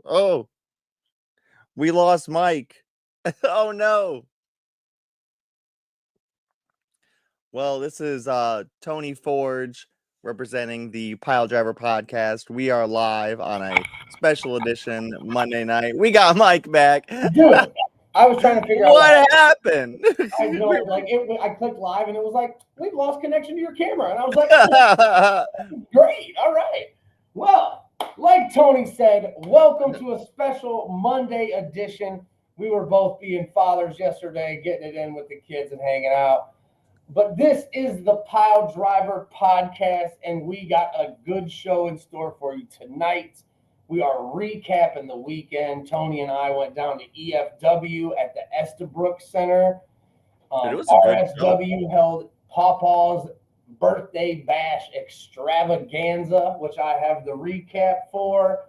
Oh, we lost Mike. Oh no. Well, this is Tony Forge representing the Piledriver podcast. We are live on a special edition Monday night. We got Mike back. Dude, I was trying to figure out What happened? I know, like I clicked live and it was like, we've lost connection to your camera. And I was like, oh, great. All right. Well, like Tony said, welcome to a special Monday edition. We were both being fathers yesterday, getting it in with the kids and hanging out. But this is the Piledriver podcast, and we got a good show in store for you tonight. We are recapping the weekend. Tony and I went down to EFW at the Estabrook Center. RSW held Papaws Birthday Bash extravaganza, which I have the recap for.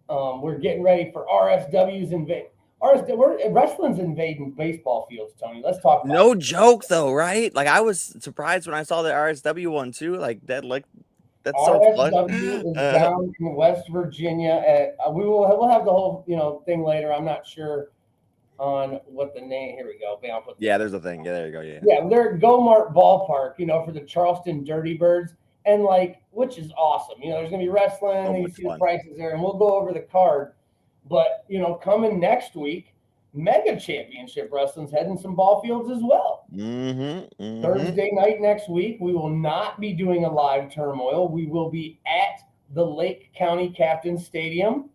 We're getting ready for RSW's wrestling's invading baseball fields, Tony. Let's talk about No joke though, right? Like I was surprised when I saw the RSW one too. Like that's so fun. RSW is down in West Virginia. We'll have the whole thing later. I'm not sure on what the name. Here we go. There's a thing. Yeah, there you go. Yeah, they're at Go-Mart Ballpark, for the Charleston Dirty Birds, and which is awesome. There's gonna be wrestling. You see the prices there, and we'll go over the card. But coming next week, Mega Championship Wrestling's heading some ball fields as well. Thursday night next week, we will not be doing a live turmoil. We will be at the Lake County Captains Stadium,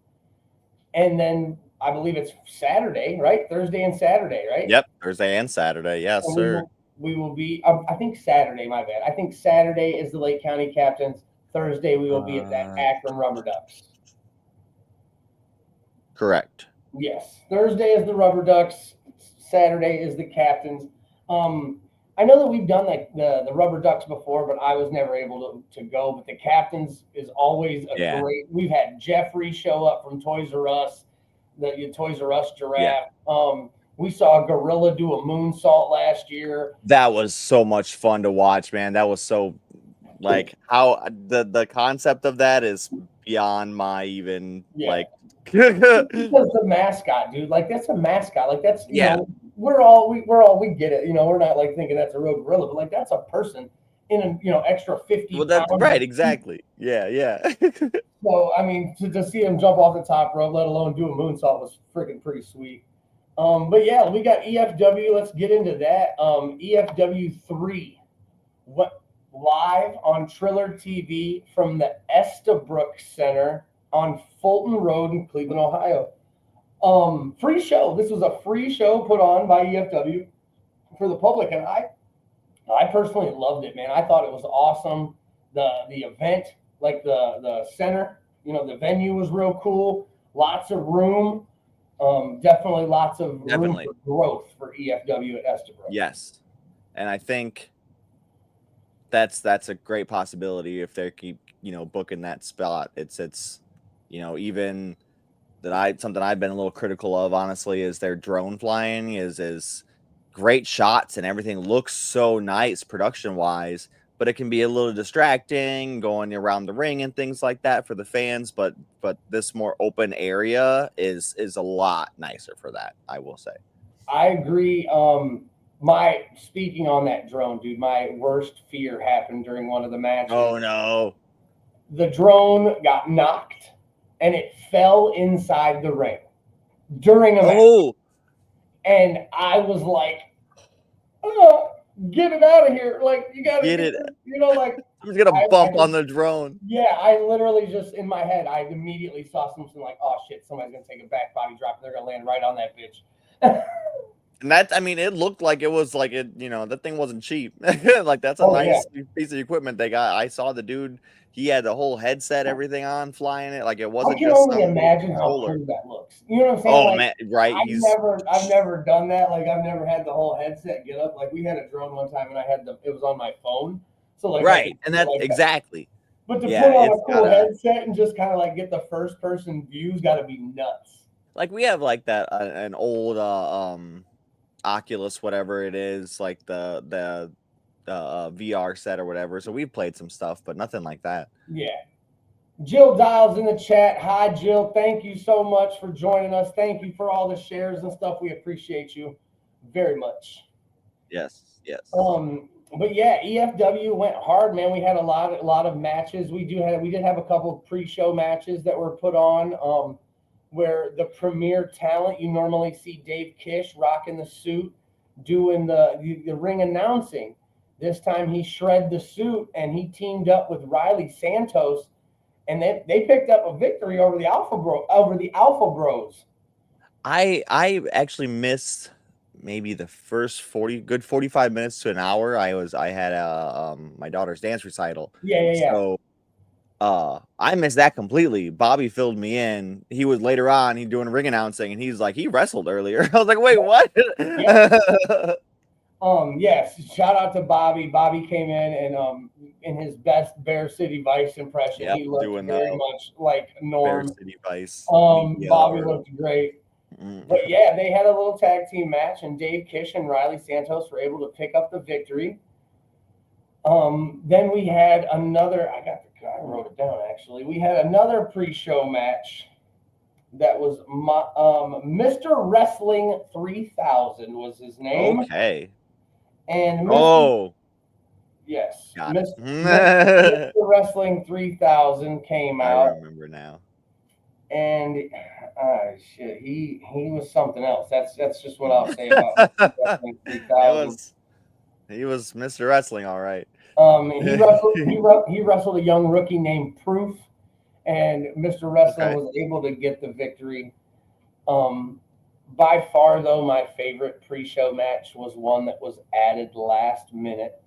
and then I believe it's Saturday, right? Thursday and Saturday, right? Yep, Thursday and Saturday. Yes, and sir. We will be. I think Saturday. My bad. I think Saturday is the Lake County Captains. Thursday we will be at that Akron Rubber Ducks. Correct. Yes. Thursday is the Rubber Ducks. Saturday is the Captains. I know that we've done the Rubber Ducks before, but I was never able to go. But the Captains is always great. We've had Jeffrey show up from Toys R Us, the Toys R Us giraffe. Yeah. We saw a gorilla do a moonsault last year. That was so much fun to watch, man. That was so how the concept of that is beyond my even because the mascot, dude, that's a mascot. That's we get it. We're not thinking that's a real gorilla, but that's a person in an extra 50 Well, that's right, exactly. Yeah. So I mean, to see him jump off the top rope, let alone do a moonsault, was freaking pretty sweet. But yeah, we got EFW. Let's get into that. EFW 3 live on Triller TV from the Estabrook Center on Fulton Road in Cleveland, Ohio. Free show. This was a free show put on by EFW for the public, and I personally loved it, man. I thought it was awesome. The event, the center, the venue was real cool. Lots of room. Definitely lots of room for growth for EFW at Estabrook. Yes, and I think that's a great possibility if they keep booking that spot. It's even that something I've been a little critical of, honestly, is their drone flying is great shots and everything looks so nice production wise, but it can be a little distracting going around the ring and things like that for the fans. But this more open area is a lot nicer for that, I will say. I agree. Speaking on that drone, dude, my worst fear happened during one of the matches. Oh no. The drone got knocked and it fell inside the ring during a match. And I was like, oh, get it out of here. You gotta get it. I'm just gonna bump on the drone. Yeah, I literally just in my head, I immediately saw something oh shit, somebody's gonna take a back body drop and they're gonna land right on that bitch. And it looked like it was that thing wasn't cheap. That's a nice piece of equipment they got. I saw the dude, he had the whole headset, everything on, flying it. It wasn't just. I can only imagine how cool that looks. You know what I'm saying? Oh man, right. I've never done that. I've never had the whole headset get up. We had a drone one time and it was on my phone. So right, and that's exactly. But to put on a cool headset and just kind of get the first person views got to be nuts. We have that an old Oculus, whatever it is, the VR set or whatever. So we've played some stuff, but nothing like that. Yeah. Jill Dials in the chat. Hi, Jill. Thank you so much for joining us. Thank you for all the shares and stuff. We appreciate you very much. Yes, yes. But yeah, EFW went hard, man. We had a lot of matches. We did have a couple of pre-show matches that were put on. Where the premier talent, you normally see Dave Kish rocking the suit, doing the ring announcing. This time he shred the suit and he teamed up with Riley Santos, and they picked up a victory over the Alpha Bros. I actually missed maybe the first 45 minutes to an hour. I had my daughter's dance recital. Yeah. So I missed that completely. Bobby filled me in. He was later on, he doing ring announcing, and he's like, he wrestled earlier. I was like, wait, what? Yeah. Yes, shout out to Bobby. Bobby came in his best Bear City Vice impression. Yep, He looked doing very much like Norm. Bear City Vice. Bobby looked great. Mm. But yeah, they had a little tag team match, and Dave Kish and Riley Santos were able to pick up the victory. Then we had another. I wrote it down actually. We had another pre-show match that was Mr. Wrestling 3000 was his name. Okay. And yes, Got it. Mr. Wrestling 3000 came out. I remember now. And shit, he was something else. That's just what I'll say about Wrestling 3000. He was Mr. Wrestling, all right. He wrestled a young rookie named Proof, and Mr. Wrestling was able to get the victory. By far, though, my favorite pre-show match was one that was added last minute.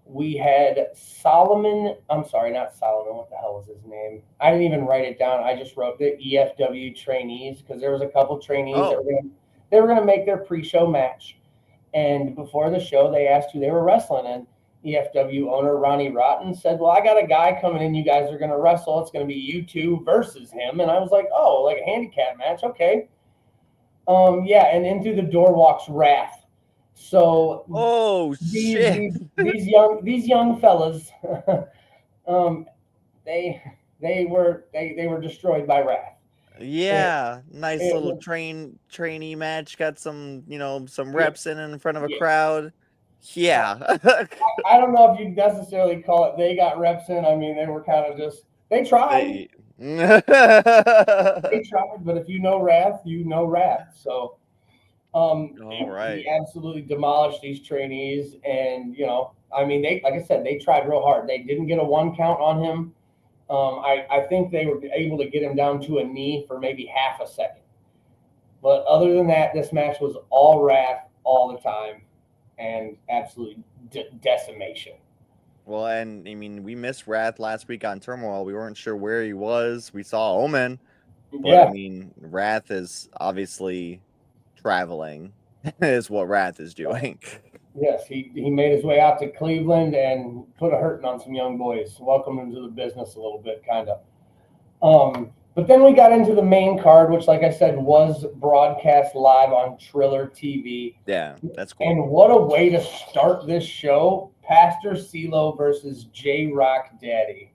We had Solomon. I'm sorry, not Solomon. What the hell was his name? I didn't even write it down. I just wrote the EFW trainees because there was a couple trainees they were gonna make their pre-show match, and before the show they asked who they were wrestling, and EFW owner Ronnie Rotten said, "Well, I got a guy coming in. You guys are gonna wrestle. It's gonna be you two versus him." And I was like, "Oh, like a handicap match? Okay." Yeah, and in through the door walks Wrath. So shit. These young fellas, they were destroyed by Wrath. Yeah, nice little trainee match. Got some some reps in front of a crowd. Yeah. I don't know if you necessarily call it they got reps in. I mean, they were kind of just they tried. They tried, but if you know Wrath, you know Wrath. So he absolutely demolished these trainees, and I mean, they, like I said, they tried real hard. They didn't get a 1 count on him. I think they were able to get him down to a knee for maybe half a second. But other than that, this match was all Wrath all the time, and absolute decimation. Well, and I mean, we missed Wrath last week on Turmoil. We weren't sure where he was. We saw Omen, but I mean, Wrath is obviously traveling, is what Wrath is doing. Yes, he made his way out to Cleveland and put a hurting on some young boys. Welcomed them to the business a little bit, kind of. But then we got into the main card, which, like I said, was broadcast live on Triller TV. Yeah, that's cool. And what a way to start this show. Pastor CeeLo versus J-Rock Daddy.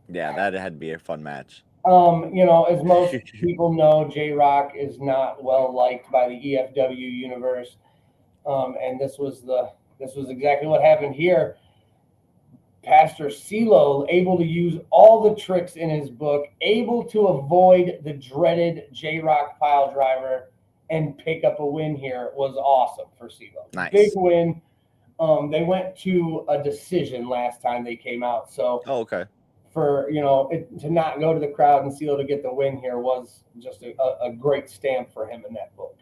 Yeah, that had to be a fun match. As most people know, J-Rock is not well liked by the EFW universe. And this was exactly what happened here. Pastor CeeLo, able to use all the tricks in his book, able to avoid the dreaded J-Rock Piledriver and pick up a win here, was awesome for CeeLo. Nice. Big win. They went to a decision last time they came out. So for to not go to the crowd and CeeLo to get the win here was just a great stamp for him in that book.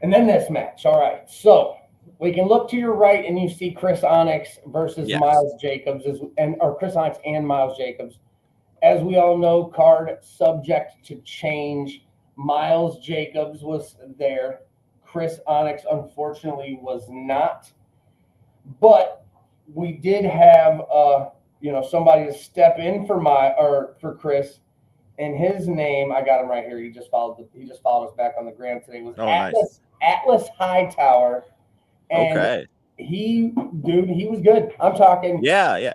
And then this match. All right. So we can look to your right and you see Chris Onyx versus Miles Jacobs, or Chris Onyx and Miles Jacobs. As we all know, card subject to change. Miles Jacobs was there. Chris Onyx, unfortunately, was not. But we did have somebody to step in for Chris. And his name, I got him right here. He just followed us back on the gram today. Was Atlas Hightower. And he was good. I'm talking. Yeah.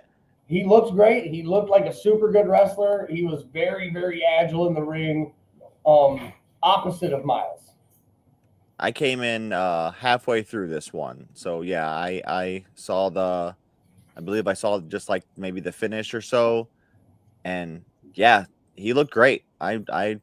He looks great. He looked like a super good wrestler. He was very, very agile in the ring. Opposite of Miles. I came in halfway through this one, so yeah, I saw I believe I saw just like maybe the finish or so, and yeah, he looked great. I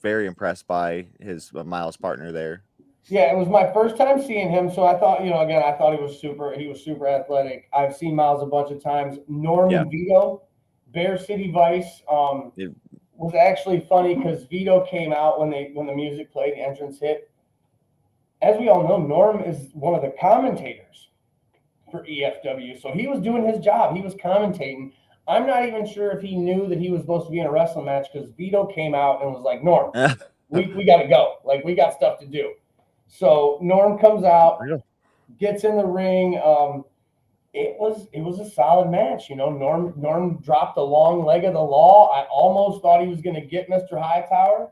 very impressed by his Miles partner there. Yeah, it was my first time seeing him, so I thought, again, I thought he was super athletic. I've seen Miles a bunch of times. Yeah, Norman Vito, Bear City Vice, it- was actually funny because Vito came out when the music played, the entrance hit. As we all know, Norm is one of the commentators for EFW, so he was doing his job. He was commentating. I'm not even sure if he knew that he was supposed to be in a wrestling match because Vito came out and was like, Norm, we got to go. Like, we got stuff to do. So Norm comes out, gets in the ring. It was a solid match. Norm dropped the long leg of the law. I almost thought he was going to get Mr. Hightower.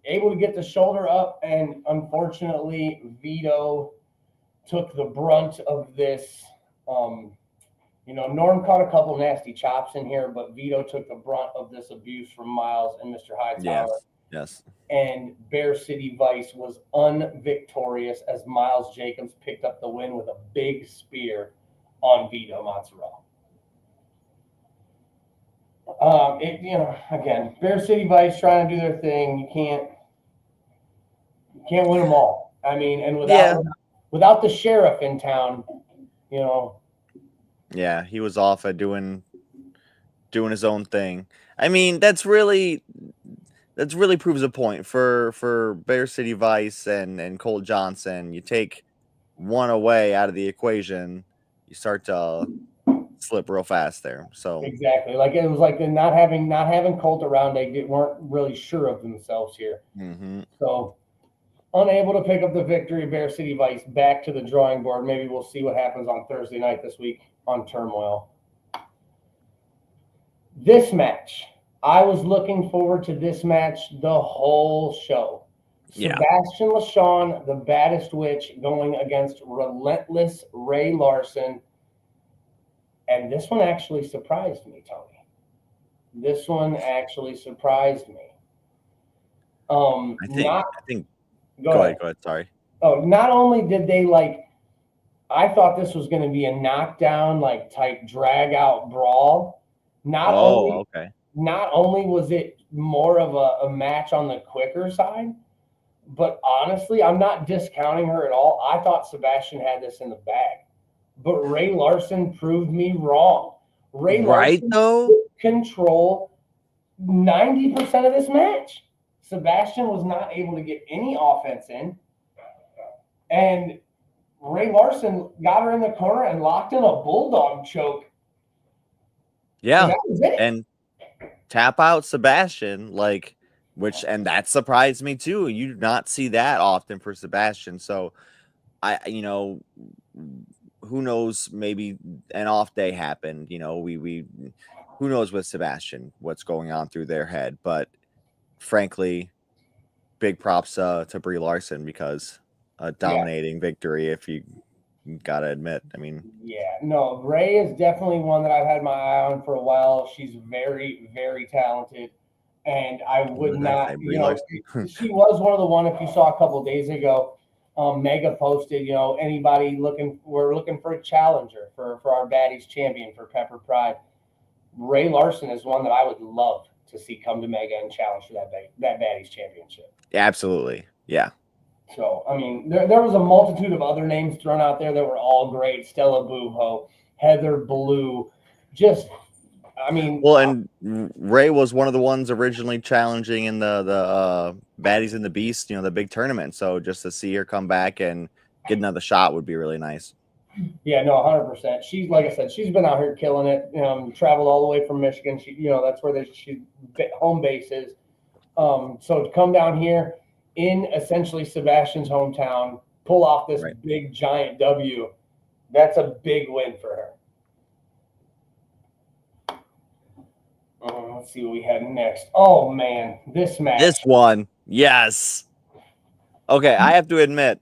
Able to get the shoulder up, and unfortunately, Vito took the brunt of this. Norm caught a couple nasty chops in here, but Vito took the brunt of this abuse from Miles and Mr. Hightower. yes. And Bear City Vice was unvictorious as Miles Jacobs picked up the win with a big spear on Vito Mozzarella. Again, Bear City Vice trying to do their thing. You can't win them all. I mean, and without the sheriff in town, Yeah, he was off at doing his own thing. I mean, that's really proves a point for Bear City Vice and Cole Johnson. You take one away out of the equation, you start to slip real fast there. So exactly, like it was like the not having Colt around, they weren't really sure of themselves here. So unable to pick up the victory, Bear City Vice back to the drawing board. Maybe we'll see what happens on Thursday night this week on Turmoil. This match, I was looking forward to this match the whole show. Yeah. Sebastian LaShawn, the baddest witch, going against relentless Ray Larson. And this one actually surprised me, Tony. This one actually surprised me. I think. Go ahead. Sorry. Oh, not only did they I thought this was going to be a knockdown, type drag out brawl. Not only was it more of a match on the quicker side, but honestly, I'm not discounting her at all. I thought Sebastian had this in the bag, but Ray Larson proved me wrong. Ray Larson could control 90% of this match. Sebastian was not able to get any offense in, and Ray Larson got her in the corner and locked in a bulldog choke. Yeah, and tap out Sebastian, and that surprised me too. You do not see that often for Sebastian. So who knows, maybe an off day happened. We who knows with Sebastian, what's going on through their head. But frankly, big props to Brie Larson because a dominating victory, if you gotta admit. I mean, Ray is definitely one that I've had my eye on for a while. She's very, very talented, and I would not, she was one of the one. If you saw a couple of days ago, Mega posted, anybody we're looking for a challenger for our Baddies champion for Pepper Pride. Ray Larson is one that I would love to see come to Mega and challenge for that Baddies championship. Absolutely, yeah. So, I mean, there was a multitude of other names thrown out there that were all great. Stella Buho, Heather Blue, and Ray was one of the ones originally challenging in the Baddies and the Beast, the big tournament. So just to see her come back and get another shot would be really nice. Yeah, no, 100%. She's, like I said, she's been out here killing it. Traveled all the way from Michigan. She, that's where she's home base is. So to come down here in essentially Sebastian's hometown, pull off this big giant W, that's a big win for her. Let's see what we have next. Oh man, this match. This one, yes. Okay, I have to admit,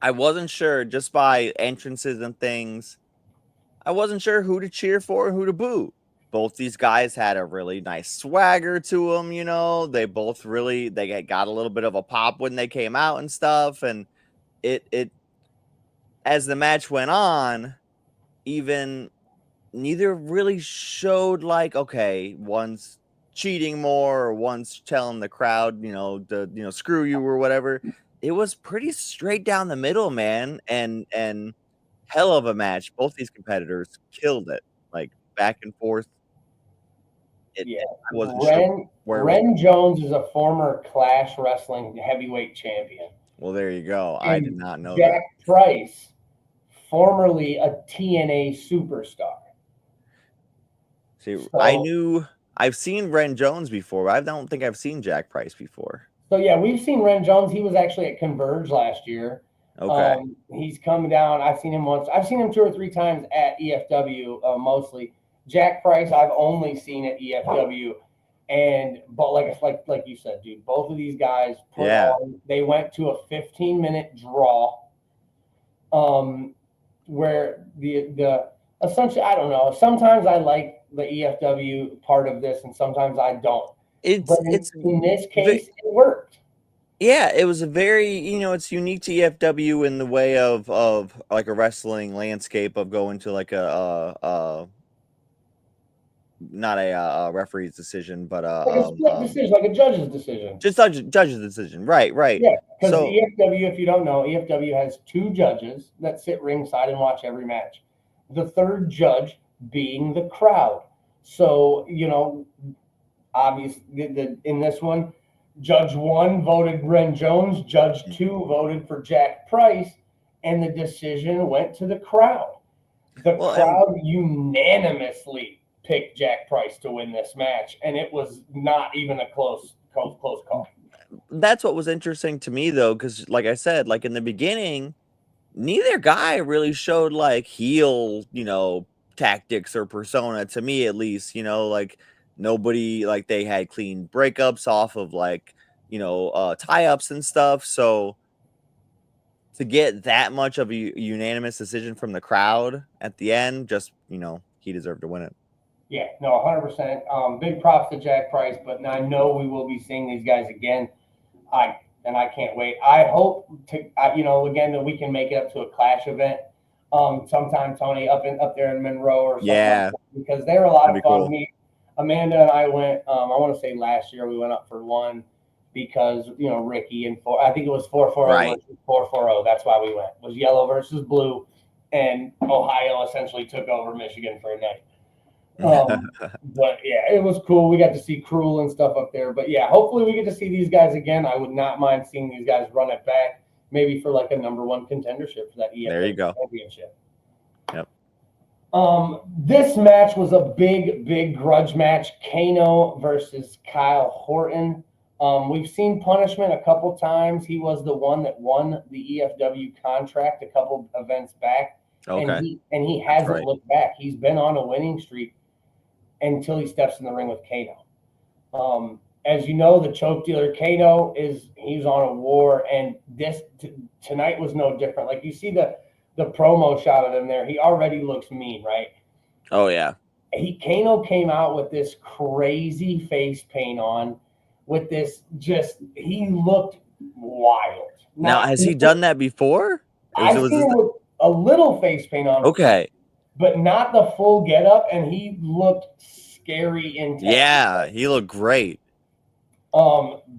I wasn't sure just by entrances and things I wasn't sure who to cheer for and who to boo. Both these guys had a really nice swagger to them, you know. They both really got a little bit of a pop when they came out and stuff. And it as the match went on, even neither really showed like, okay, one's cheating more or one's telling the crowd, screw you or whatever. It was pretty straight down the middle, man, and hell of a match. Both these competitors killed it, like back and forth. Yeah, I wasn't sure where it was. Ren Jones is a former Clash Wrestling heavyweight champion. Well, there you go. I did not know Jack that. Price, formerly a TNA superstar. See, So, I've seen Ren Jones before, but I don't think I've seen Jack Price before. so yeah, we've seen Ren Jones. He was actually at Converge last year. Okay. He's come down. I've seen him once. I've seen him 2 or 3 times at EFW mostly. Jack Price, I've only seen at EFW. But like you said, dude, both of these guys they went to a 15-minute draw. Where the essentially, I don't know. Sometimes I like the EFW part of this, and sometimes I don't. But in this case, it worked. Yeah, it was a very, it's unique to EFW in the way of like a wrestling landscape of going to like not a referee's decision, but like a split decision, like a judge's decision. Just judge's decision, right? Yeah, because EFW, if you don't know, EFW has 2 judges that sit ringside and watch every match. The third judge being the crowd. So obviously, in this one, Judge 1 voted Ren Jones, Judge 2 voted for Jack Price, and the decision went to the crowd. The crowd unanimously picked Jack Price to win this match, and it was not even a close call. That's what was interesting to me, though, because like I said, like in the beginning, neither guy really showed like heel, tactics or persona, to me at least. Like nobody, like they had clean breakups off of like tie-ups and stuff. So to get that much of a unanimous decision from the crowd at the end, just he deserved to win it. Yeah, no, 100%. Big props to Jack Price, but I know we will be seeing these guys again. I can't wait. I hope to, again, that we can make it up to a Clash event sometime, Tony, up there in Monroe or something. Yeah, because they're a lot of fun. Cool. Amanda and I went. I want to say last year we went up for one because Ricky and I think it was 440 versus 440. That's why we went. It was yellow versus blue, and Ohio essentially took over Michigan for a night. But yeah, it was cool. We got to see Cruel and stuff up there. But yeah, hopefully we get to see these guys again. I would not mind seeing these guys run it back, maybe for like a #1 contendership for that EFW championship. Yep. This match was a big grudge match. Kano versus Kyle Horton. We've seen Punishment a couple times. He was the one that won the EFW contract a couple events back. Okay. And he hasn't looked back. He's been on a winning streak until he steps in the ring with Kano. As you know, the choke dealer Kano he's on a war, and this tonight was no different. Like you see the promo shot of him there, he already looks mean, right? Oh yeah. Kano came out with this crazy face paint on, with this he looked wild. Now, has he done that before? I've seen him with a little face paint on. Okay. But not the full getup, and he looked scary intense. Yeah, he looked great.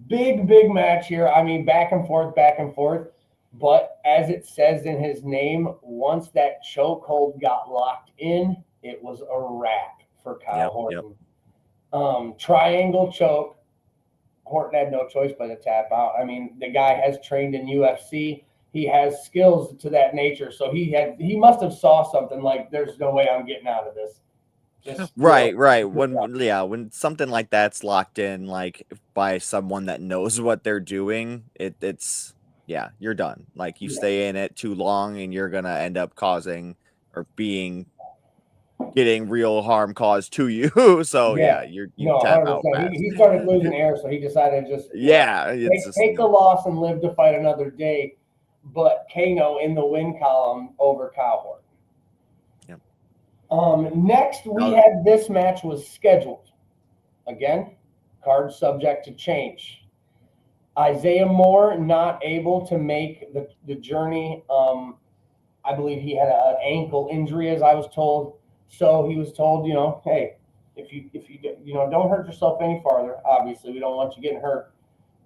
Big match here. I mean, back and forth. But as it says in his name, once that chokehold got locked in, it was a wrap for Kyle Horton. Triangle choke. Horton had no choice but to tap out. I mean, the guy has trained in UFC. He has skills to that nature, so he must have saw something like, there's no way I'm getting out of this. Right. When something like that's locked in, like by someone that knows what they're doing, it's you're done. Like you stay in it too long, and you're gonna end up causing or getting real harm caused to you. So you tap out. He started losing air, so he decided to just take the loss and live to fight another day. But Kano in the win column over Kyle Horton. Next, we had this match was scheduled. Again, card subject to change. Isaiah Moore not able to make the journey. I believe he had an ankle injury, as I was told. So he was told, hey, if you don't hurt yourself any farther. Obviously, we don't want you getting hurt.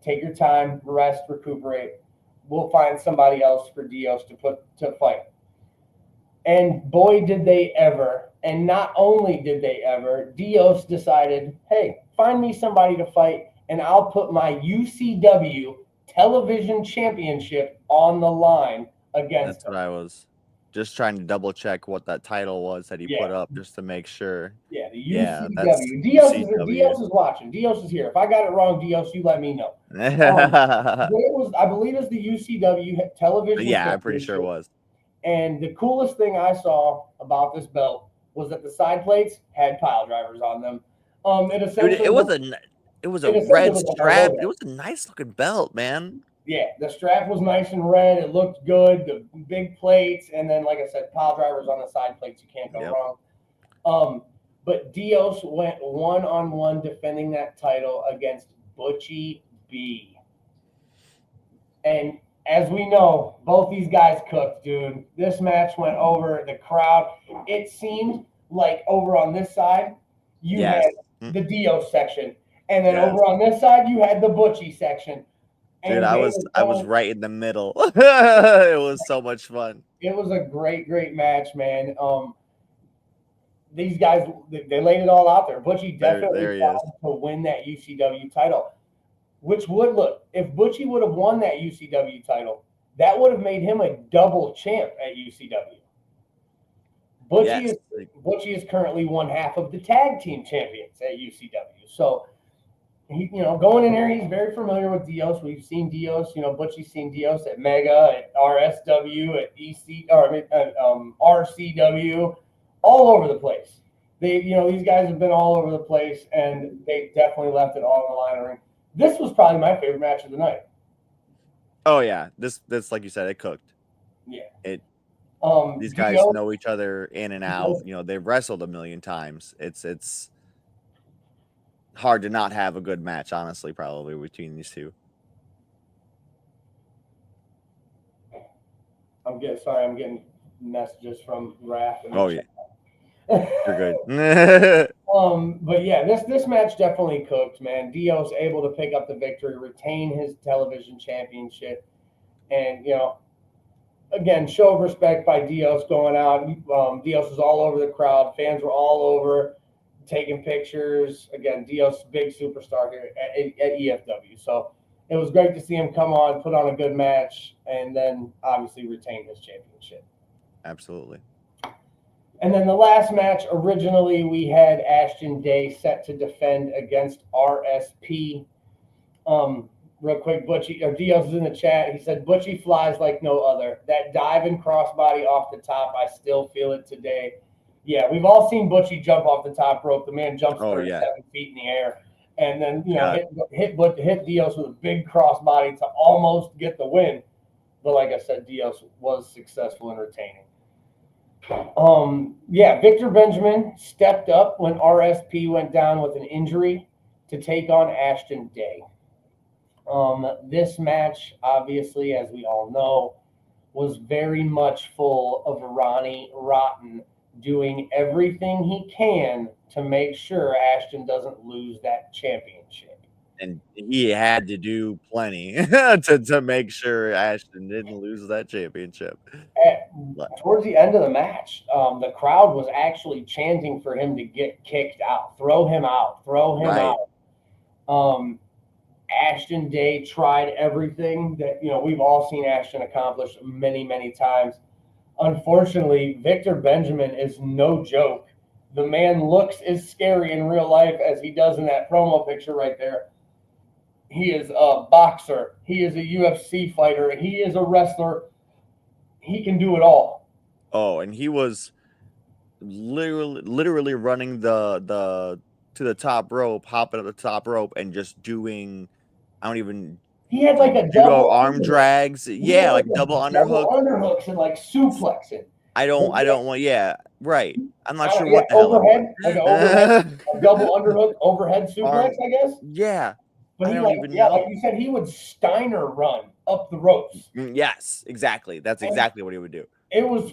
Take your time, rest, recuperate. We'll find somebody else for Dios to fight. And boy, did they ever. And not only did they ever, Dios decided, hey, find me somebody to fight, and I'll put my UCW television championship on the line against That's what I was just trying to double check what that title was that he put up just to make sure. Yeah, the UCW. Dios is watching. Dios is here. If I got it wrong, Dios, you let me know. I believe it's the UCW television. Yeah, I'm pretty sure it was. And the coolest thing I saw about this belt was that the side plates had pile drivers on them. It was a red strap. It was a nice looking belt, man. Yeah, the strap was nice and red. It looked good. The big plates, and then, like I said, pile drivers on the side plates. You can't go wrong. But Dios went one-on-one defending that title against Butchie B. And as we know, both these guys cooked, dude. This match went over the crowd. It seemed like over on this side, you had the Dios section. And then over on this side, you had the Butchie section. Dude, I was right in the middle. It was so much fun. It was a great, great match, man. These guys, they laid it all out there. Butchie definitely tried to win that UCW title. Which would look, if Butchie would have won that UCW title, that would have made him a double champ at UCW. Butchie is currently one half of the tag team champions at UCW. So he, going in there, he's very familiar with Dios. We've seen Dios, Butchie's seen Dios at Mega, at RSW, at RCW, all over the place. These guys have been all over the place, and they definitely left it all in the line of the ring. This was probably my favorite match of the night. Oh yeah, this like you said, it cooked. Yeah. These guys know each other in and out. They've wrestled a million times. It's hard to not have a good match, honestly, probably between these two. I'm getting messages from Raph. Oh yeah. You're good. But yeah, this match definitely cooked, man. Dios able to pick up the victory, retain his television championship, and again, show of respect by Dios going out. Dios was all over the crowd. Fans were all over, taking pictures. Again, Dios, big superstar here at EFW. So it was great to see him come on, put on a good match, and then obviously retain his championship. Absolutely. And then the last match, originally we had Ashton Day set to defend against RSP. Real quick, Dios is in the chat. He said, Butchie flies like no other. That dive and crossbody off the top, I still feel it today. Yeah, we've all seen Butchie jump off the top rope. The man jumps 37 feet in the air. And then, hit Dios with a big crossbody to almost get the win. But like I said, Dios was successful in retaining. Victor Benjamin stepped up when RSP went down with an injury to take on Ashton Day. This match, obviously, as we all know, was very much full of Ronnie Rotten doing everything he can to make sure Ashton doesn't lose that championship. And he had to do plenty to make sure Ashton didn't lose that championship. Towards the end of the match, the crowd was actually chanting for him to get kicked out. Throw him out. Throw him out. Ashton Day tried everything that, we've all seen Ashton accomplish many, many times. Unfortunately, Victor Benjamin is no joke. The man looks as scary in real life as he does in that promo picture right there. He is a boxer. He is a UFC fighter. He is a wrestler. He can do it all. Oh, and he was literally running to the top rope, hopping up the top rope, and just doing. He had like a double arm drags. Yeah, like double underhooks. Underhooks and like suplexing. I don't want. Yeah, right. I'm not sure Yeah, what the hell overhead, like an overhead, a double underhook, overhead suplex, Arm. I guess. Yeah, But I he don't like, even yeah, like know. you said, he would Steiner run up the ropes. Yes, exactly. That's exactly what he would do. It was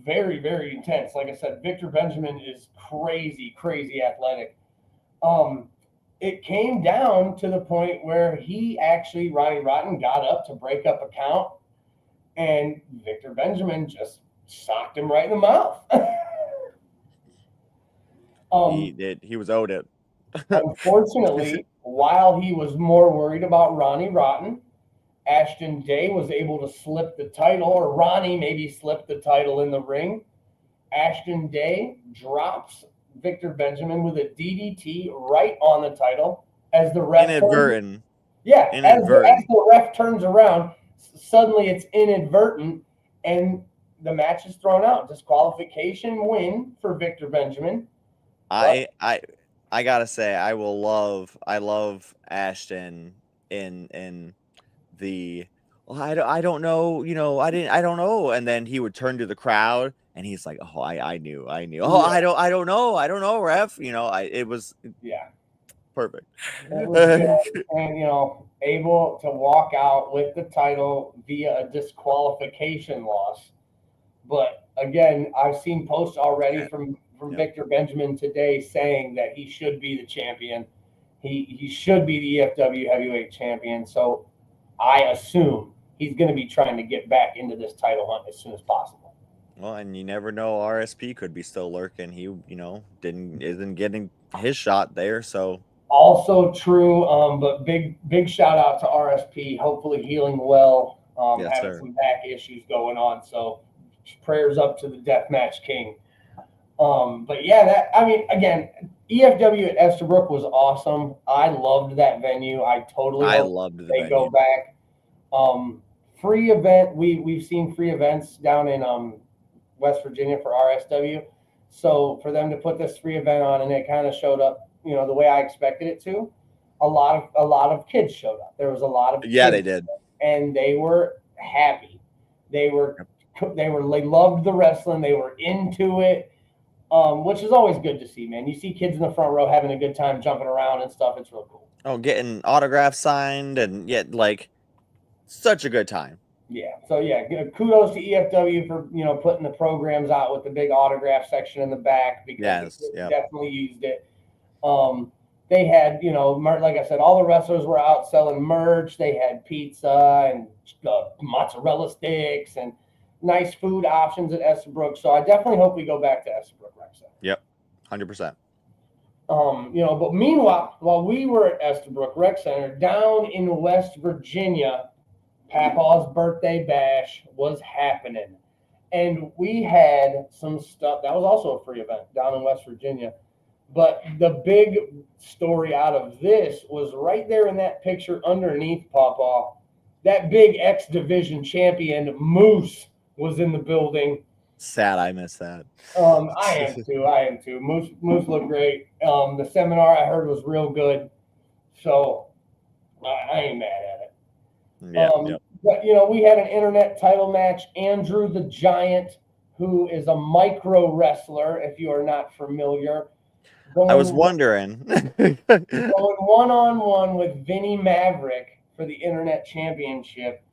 very, very intense. Like I said, Victor Benjamin is crazy athletic. Um, it came down to the point where Ronnie Rotten got up to break up a count, and Victor Benjamin just socked him right in the mouth. He did. He was owed it. Unfortunately, while he was more worried about Ronnie Rotten, Ashton Day was able to slip the title, or Ronnie maybe slipped the title in the ring. Ashton Day drops Victor Benjamin with a DDT right on the title as the ref Inadvertent. as the ref turns around, suddenly it's inadvertent and the match is thrown out. Disqualification win for Victor Benjamin. I gotta say, I love Ashton in the, well, I don't know, I don't know, and then he would turn to the crowd and he's like, oh, I knew. Oh, yeah. I don't know, ref. It was perfect. It was good. And able to walk out with the title via a disqualification loss. But again, I've seen posts already from Victor Benjamin today saying that he should be the champion. He should be the EFW heavyweight champion. So I assume he's going to be trying to get back into this title hunt as soon as possible. Well, and you never know, RSP could be still lurking. He, isn't getting his shot there, so. Also true, but big shout out to RSP. Hopefully healing well. Yes, having sir. some back issues going on, so prayers up to the Deathmatch King. But yeah, again, EFW at Estabrook was awesome. I loved that venue. I loved the venue. Go back. Free event. We've seen free events down in West Virginia for RSW. So for them to put this free event on and it kind of showed up, the way I expected it to, a lot of kids showed up. There was a lot of kids, they did, and they were happy. They loved the wrestling. They were into it. Which is always good to see, man. You see kids in the front row having a good time, jumping around and stuff. It's real cool. Oh, getting autographs signed and such a good time. Yeah. So yeah, kudos to EFW for putting the programs out with the big autograph section in the back because they definitely used it. They had like I said, all the wrestlers were out selling merch. They had pizza and mozzarella sticks and nice food options at Estabrook. So I definitely hope we go back to Estabrook Rec Center. Yep, 100%. But meanwhile, while we were at Estabrook Rec Center down in West Virginia, Papaws Birthday Bash was happening. And we had some stuff that was also a free event down in West Virginia. But the big story out of this was right there in that picture underneath Pawpaw, that big X Division champion Moose was in the building. Sad I missed that. I am too. Moose looked great. The seminar I heard was real good. So I ain't mad at it. Yeah. But we had an internet title match. Andrew the Giant, who is a micro wrestler, if you are not familiar. I was wondering. Going one-on-one with Vinny Maverick for the internet championship.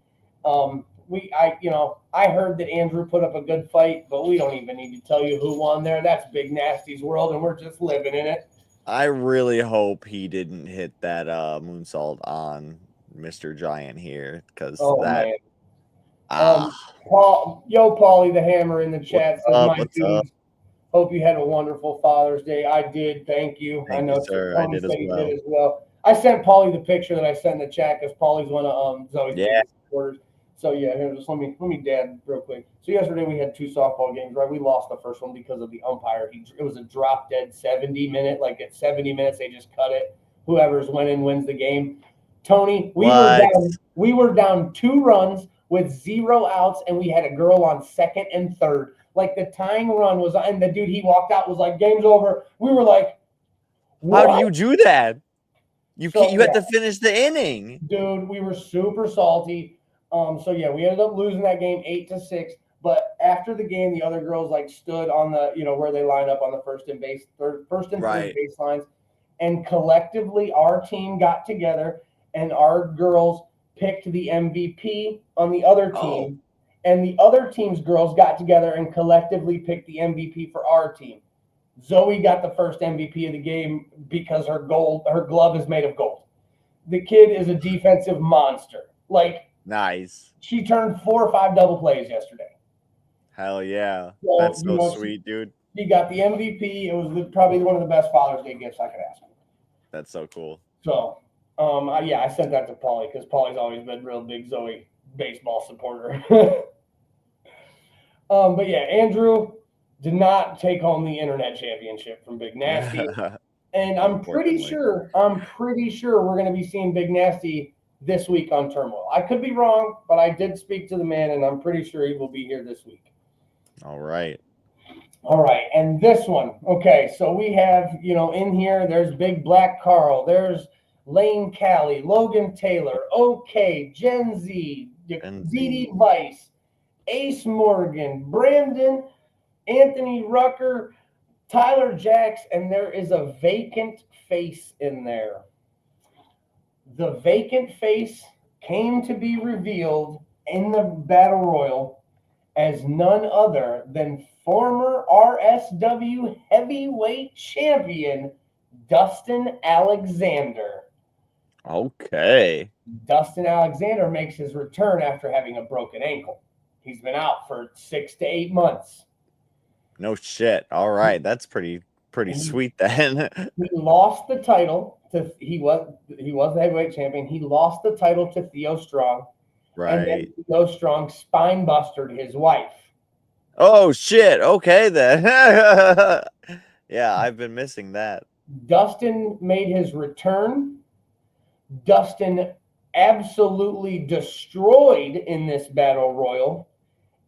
I heard that Andrew put up a good fight, but we don't even need to tell you who won there. That's Big Nasty's world, and we're just living in it. I really hope he didn't hit that moonsault on Mr. Giant here, because man. Paulie the Hammer in the chat says, "My dudes, hope you had a wonderful Father's Day." I did. Thank you. Thank you, sir. I did as well. I sent Paulie the picture that I sent in the chat because Paulie's one of Zoe's biggest supporters. So yeah, here, just let me dad real quick. So yesterday we had 2 softball games, right? We lost the first one because of the umpire. It was a drop dead 70-minute. Like at 70 minutes, they just cut it. Whoever's winning wins the game. Tony, we were down 2 runs with 0 outs, and we had a girl on second and third. Like the tying run was, and the dude he walked out was like, "Game's over." We were like, what? How do you do that? You had to finish the inning, dude. We were super salty. So yeah, we ended up losing that game 8-6. But after the game, the other girls like stood on the, where they line up on the first and third Right. base lines, and collectively our team got together and our girls picked the MVP on the other team, and the other team's girls got together and collectively picked the MVP for our team. Zoe got the first MVP of the game because her glove is made of gold. The kid is a defensive monster. Like, nice. she turned 4 or 5 double plays yesterday. Hell yeah. So, That's so sweet, dude. She got the MVP. It was probably one of the best Father's Day gifts I could ask. That's so cool. So, I sent that to Paulie because Paulie's always been a real big Zoe baseball supporter. But yeah, Andrew did not take home the internet championship from Big Nasty. And I'm pretty sure we're going to be seeing Big Nasty this week on Turmoil. I could be wrong, but I did speak to the man, and I'm pretty sure he will be here this week. All right. And this one. Okay, so we have, in here, there's Big Black Carl. There's Lane Callie, Logan Taylor, OK, Gen Z, ZD Vice, Ace Morgan, Brandon, Anthony Rucker, Tyler Jacks, and there is a vacant face in there. The vacant face came to be revealed in the Battle Royal as none other than former RSW heavyweight champion Dustin Alexander. Okay. Dustin Alexander makes his return after having a broken ankle. He's been out for 6 to 8 months. No shit. All right. That's pretty sweet then. He lost the title to he was the heavyweight champion. He lost the title to Theo Strong. Right. And then Theo Strong spine busted his wife. Oh shit. Okay then. Yeah, I've been missing that. Dustin made his return. Dustin absolutely destroyed in this battle royal,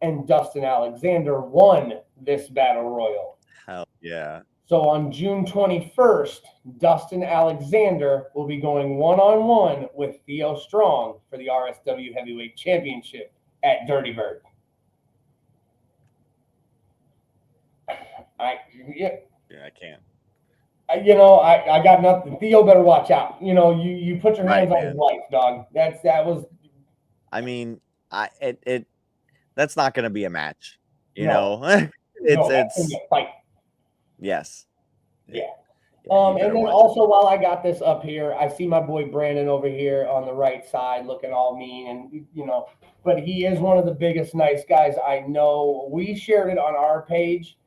and Dustin Alexander won this battle royal. Hell yeah. So on June 21st, Dustin Alexander will be going one-on-one with Theo Strong for the RSW Heavyweight Championship at Dirty Bird. I can't. I got nothing. Theo better watch out. You put your hands on his life, dog. That was. I mean, that's not going to be a match. No. It's a fight. Yes. Yeah. And then also, while I got this up here, I see my boy Brandon over here on the right side looking all mean, and but he is one of the biggest nice guys I know. We shared it on our page.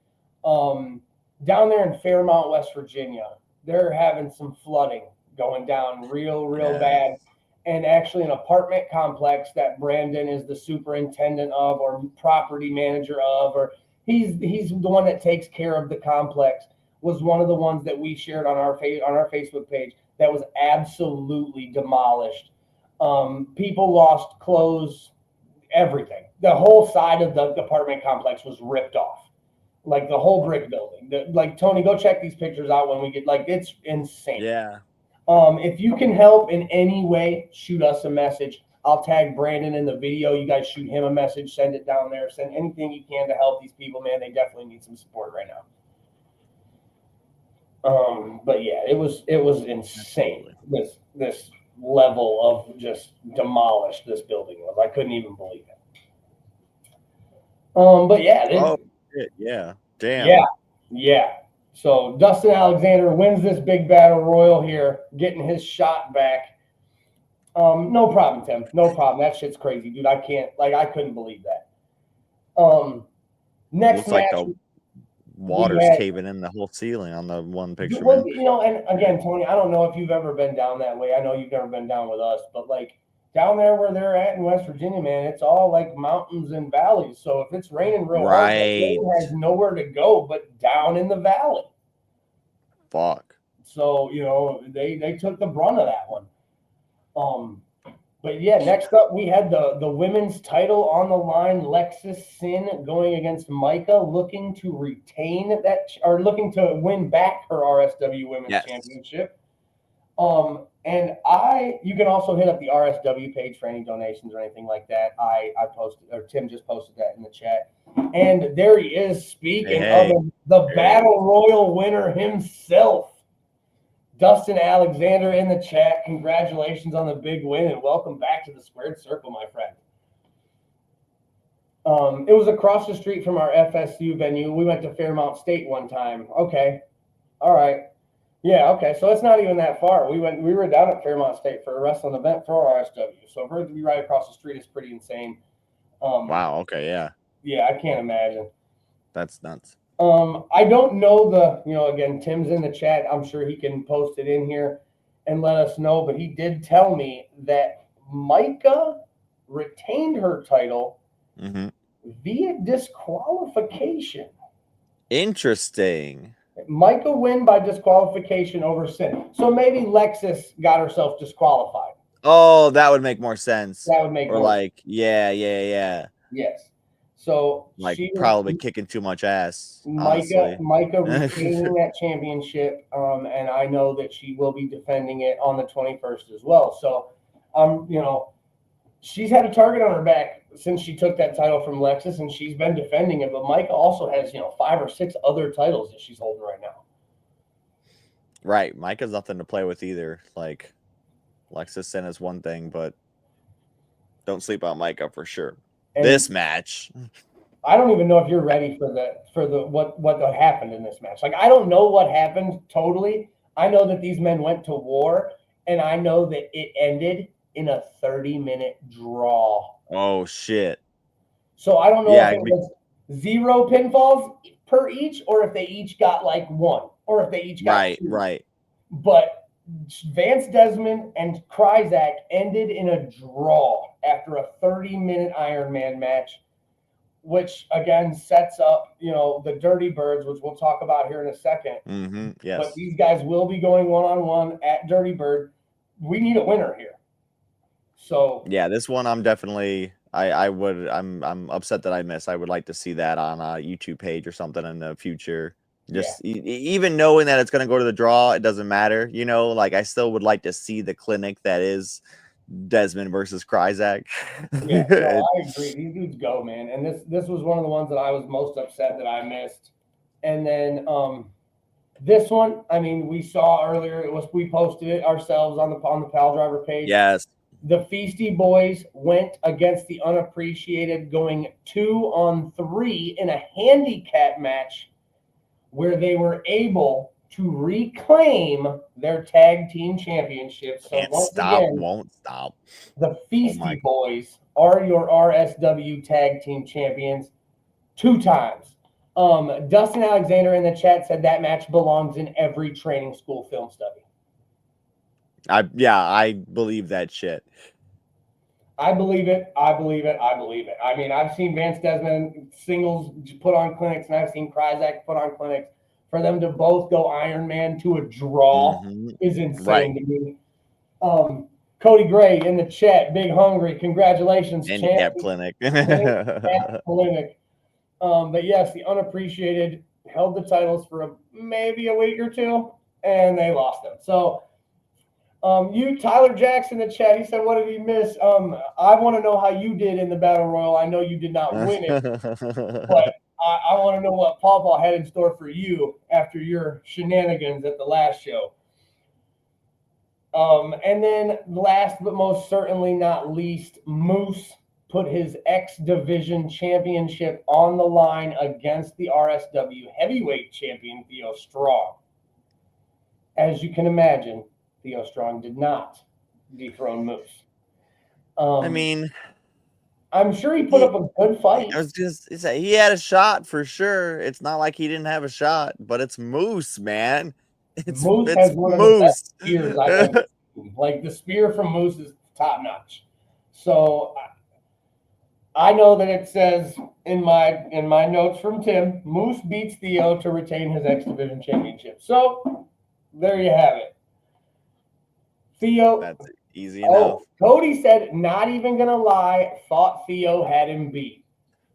Down there in Fairmont, West Virginia, they're having some flooding going down real bad. And actually an apartment complex that Brandon is the superintendent of or property manager of, or he's the one that takes care of the complex, was one of the ones that we shared on our Facebook page that was absolutely demolished. People lost clothes, everything. The whole side of the apartment complex was ripped off. Like the whole brick building. Tony, go check these pictures out when we get, it's insane. Yeah. If you can help in any way, shoot us a message. I'll tag Brandon in the video. You guys shoot him a message, send it down there. Send anything you can to help these people, man. They definitely need some support right now. But yeah, it was insane. This level of just demolished this building was. I couldn't even believe it. But yeah. Yeah. Damn. Yeah. So Dustin Alexander wins this big battle royal here, getting his shot back. No problem, Tim. No problem. That shit's crazy, dude. I couldn't believe that. Next looks match. Like the water's caving in the whole ceiling on the one picture. Well, and again, Tony, I don't know if you've ever been down that way. I know you've never been down with us, but down there where they're at in West Virginia, man, it's all mountains and valleys. So if it's raining real hard, the rain has nowhere to go but down in the valley. Fuck. So, they took the brunt of that one. But yeah, next up we had the women's title on the line. Lexus Sin going against Micah, looking to retain that or looking to win back her RSW Women's Championship. And you can also hit up the RSW page for any donations or anything like that. I posted, or Tim just posted that in the chat. And there he is, speaking of the Battle Royal winner himself, Dustin Alexander in the chat. Congratulations on the big win and welcome back to the squared circle, my friend. It was across the street from our FSU venue. We went to Fairmount State one time. Okay. All right. Yeah, okay. So it's not even that far. We were down at Fairmount State for a wrestling event for RSW. So for it to be right across the street is pretty insane. Wow, okay, yeah. Yeah, I can't imagine. That's nuts. I don't know again, Tim's in the chat. I'm sure he can post it in here and let us know. But he did tell me that Micah retained her title via disqualification. Interesting. Micah win by disqualification over Sin. So maybe Lexus got herself disqualified. Oh, that would make more sense. That would make more sense. Yeah. Yes. So she probably kicking too much ass. Micah retaining that championship, and I know that she will be defending it on the 21st as well. So, she's had a target on her back since she took that title from Lexus, and she's been defending it. But Micah also has 5 or 6 other titles that she's holding right now. Right, Micah's nothing to play with either. Like, Lexus Sin is one thing, but don't sleep on Micah for sure. And this match, I don't even know if you're ready for what happened in this match. Like, I don't know what happened totally. I know that these men went to war, and I know that it ended in a 30-minute draw. Oh shit! So I don't know if it was 0 pinfalls per each, or if they each got like 1, or if they each got 2. Right. But Vance Desmond and Kryzak ended in a draw after a 30-minute Iron Man match, which again sets up, the Dirty Birds, which we'll talk about here in a second. Yes. But these guys will be going one-on-one at Dirty Bird. We need a winner here. So yeah, this one I'm definitely I'm upset that I missed. I would like to see that on a YouTube page or something in the future. Just even knowing that it's going to go to the draw, it doesn't matter. Like I still would like to see the clinic that is Desmond versus Kryzak. Yeah, no, I agree. These dudes go, man. And this was one of the ones that I was most upset that I missed. And then this one, I mean, we saw earlier. We posted it ourselves on the Piledriver page. Yes. The Feisty Boys went against the Unappreciated, going 2-on-3 in a handicap match where they were able to reclaim their tag team championship. So won't stop. The Feisty Boys are your RSW tag team champions 2 times. Dustin Alexander in the chat said that match belongs in every training school film study. I believe that shit. I believe it. I mean, I've seen Vance Desmond singles put on clinics, and I've seen Kryzak put on clinics. For them to both go Iron Man to a draw is insane to me. Cody Gray in the chat, Big Hungry, congratulations, Handicap clinic. Clinic. But yes, the Unappreciated held the titles for maybe a week or 2, and they lost them. So. Tyler Jackson in the chat, he said, what did he miss? I want to know how you did in the Battle Royal. I know you did not win it, but I want to know what Pawpaw had in store for you after your shenanigans at the last show. And then last but most certainly not least, Moose put his X Division championship on the line against the RSW heavyweight champion, Theo Strong. As you can imagine, Theo Strong did not dethrone Moose. I mean, I'm sure he put up a good fight. He had a shot for sure. It's not like he didn't have a shot, but it's Moose, man. Moose has one of the best spears I've ever seen. Like, the spear from Moose is top notch. So I know that it says in my notes from Tim, Moose beats Theo to retain his X Division championship. So there you have it. Theo. That's easy enough. Cody said, not even going to lie, thought Theo had him beat.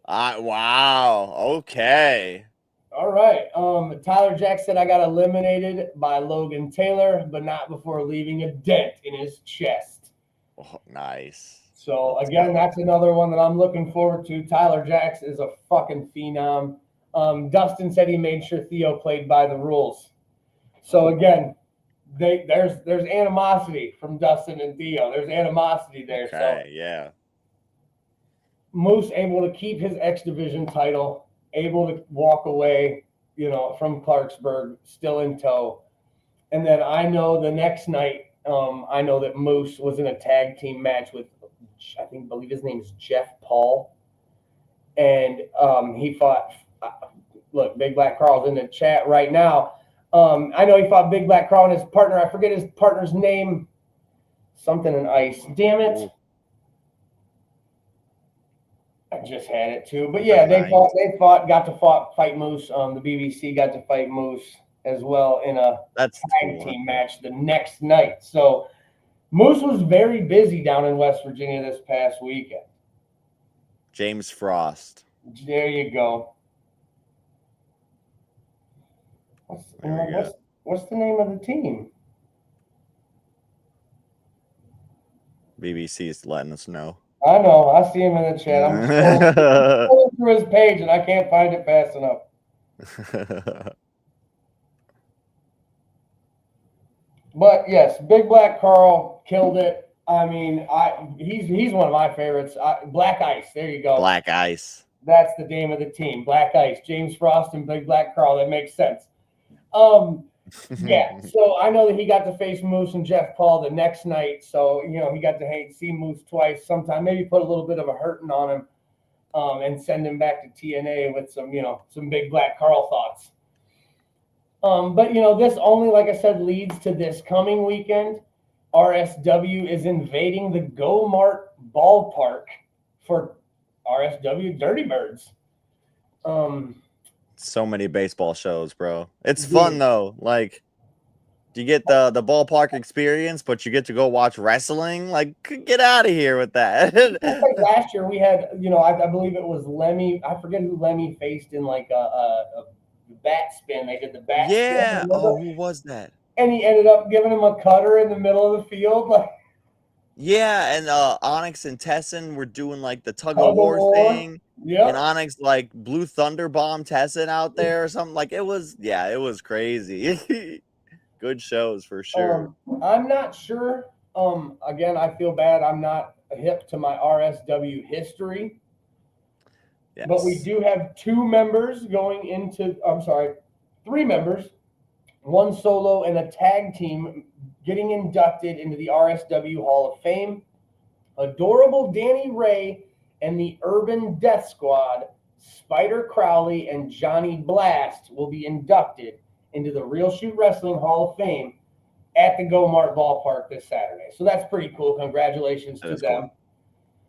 Wow. Okay. All right. Tyler Jack said I got eliminated by Logan Taylor, but not before leaving a dent in his chest. Oh, nice. So Let's again, go. that's another one that I'm looking forward to. Tyler Jacks is a fucking phenom. Dustin said he made sure Theo played by the rules. So again, there's animosity from Dustin and Theo. There's animosity there. Okay, So yeah. Moose able to keep his X Division title, able to walk away, from Clarksburg, still in tow. And then I know the next night, I know that Moose was in a tag team match with, believe his name is Jeff Paul, and he fought. Look, Big Black Carl's in the chat right now. I know he fought Big Black Carl and his partner. I forget his partner's name. Something in ice. Damn it. Ooh. I just had it too. But yeah, they got to fight Moose. The BBC got to fight Moose as well in a tag team match the next night. So Moose was very busy down in West Virginia this past weekend. James Frost. There you go. What's the name of the team? BBC is letting us know. I know. I see him in the chat. I'm scrolling through his page and I can't find it fast enough. But yes, Big Black Carl killed it. I mean, he's one of my favorites. Black Ice. There you go. Black Ice. That's the name of the team. Black Ice. James Frost and Big Black Carl. That makes sense. Yeah. So I know that he got to face Moose and Jeff Paul the next night. So he got to see Moose twice. Sometime maybe put a little bit of a hurting on him, and send him back to TNA with some Big Black Carl thoughts. But this only, like I said, leads to this coming weekend. RSW is invading the Go Mart ballpark for RSW Dirty Birds. So many baseball shows, bro. It's fun though. Like, you get the ballpark experience, but you get to go watch wrestling. Like, get out of here with that. Like last year we had, I believe it was Lemmy. I forget who Lemmy faced in like a bat spin. They did the bat spin. Yeah. Oh, who was that? And he ended up giving him a cutter in the middle of the field. Like, yeah, and Onyx and Tessin were doing like the tug of war thing. Yeah. And Onyx like Blue Thunder bomb Tessin out there or something. Like, it was crazy. Good shows for sure. I'm not sure. Again, I feel bad. I'm not hip to my RSW history. Yes. But we do have 2 members going into, 3 members, 1 solo and a tag team getting inducted into the RSW Hall of Fame. Adorable Danny Ray and the Urban Death Squad, Spider Crowley and Johnny Blast, will be inducted into the Real Shoot Wrestling Hall of Fame at the Go Mart ballpark this Saturday. So that's pretty cool. Congratulations to them. Cool.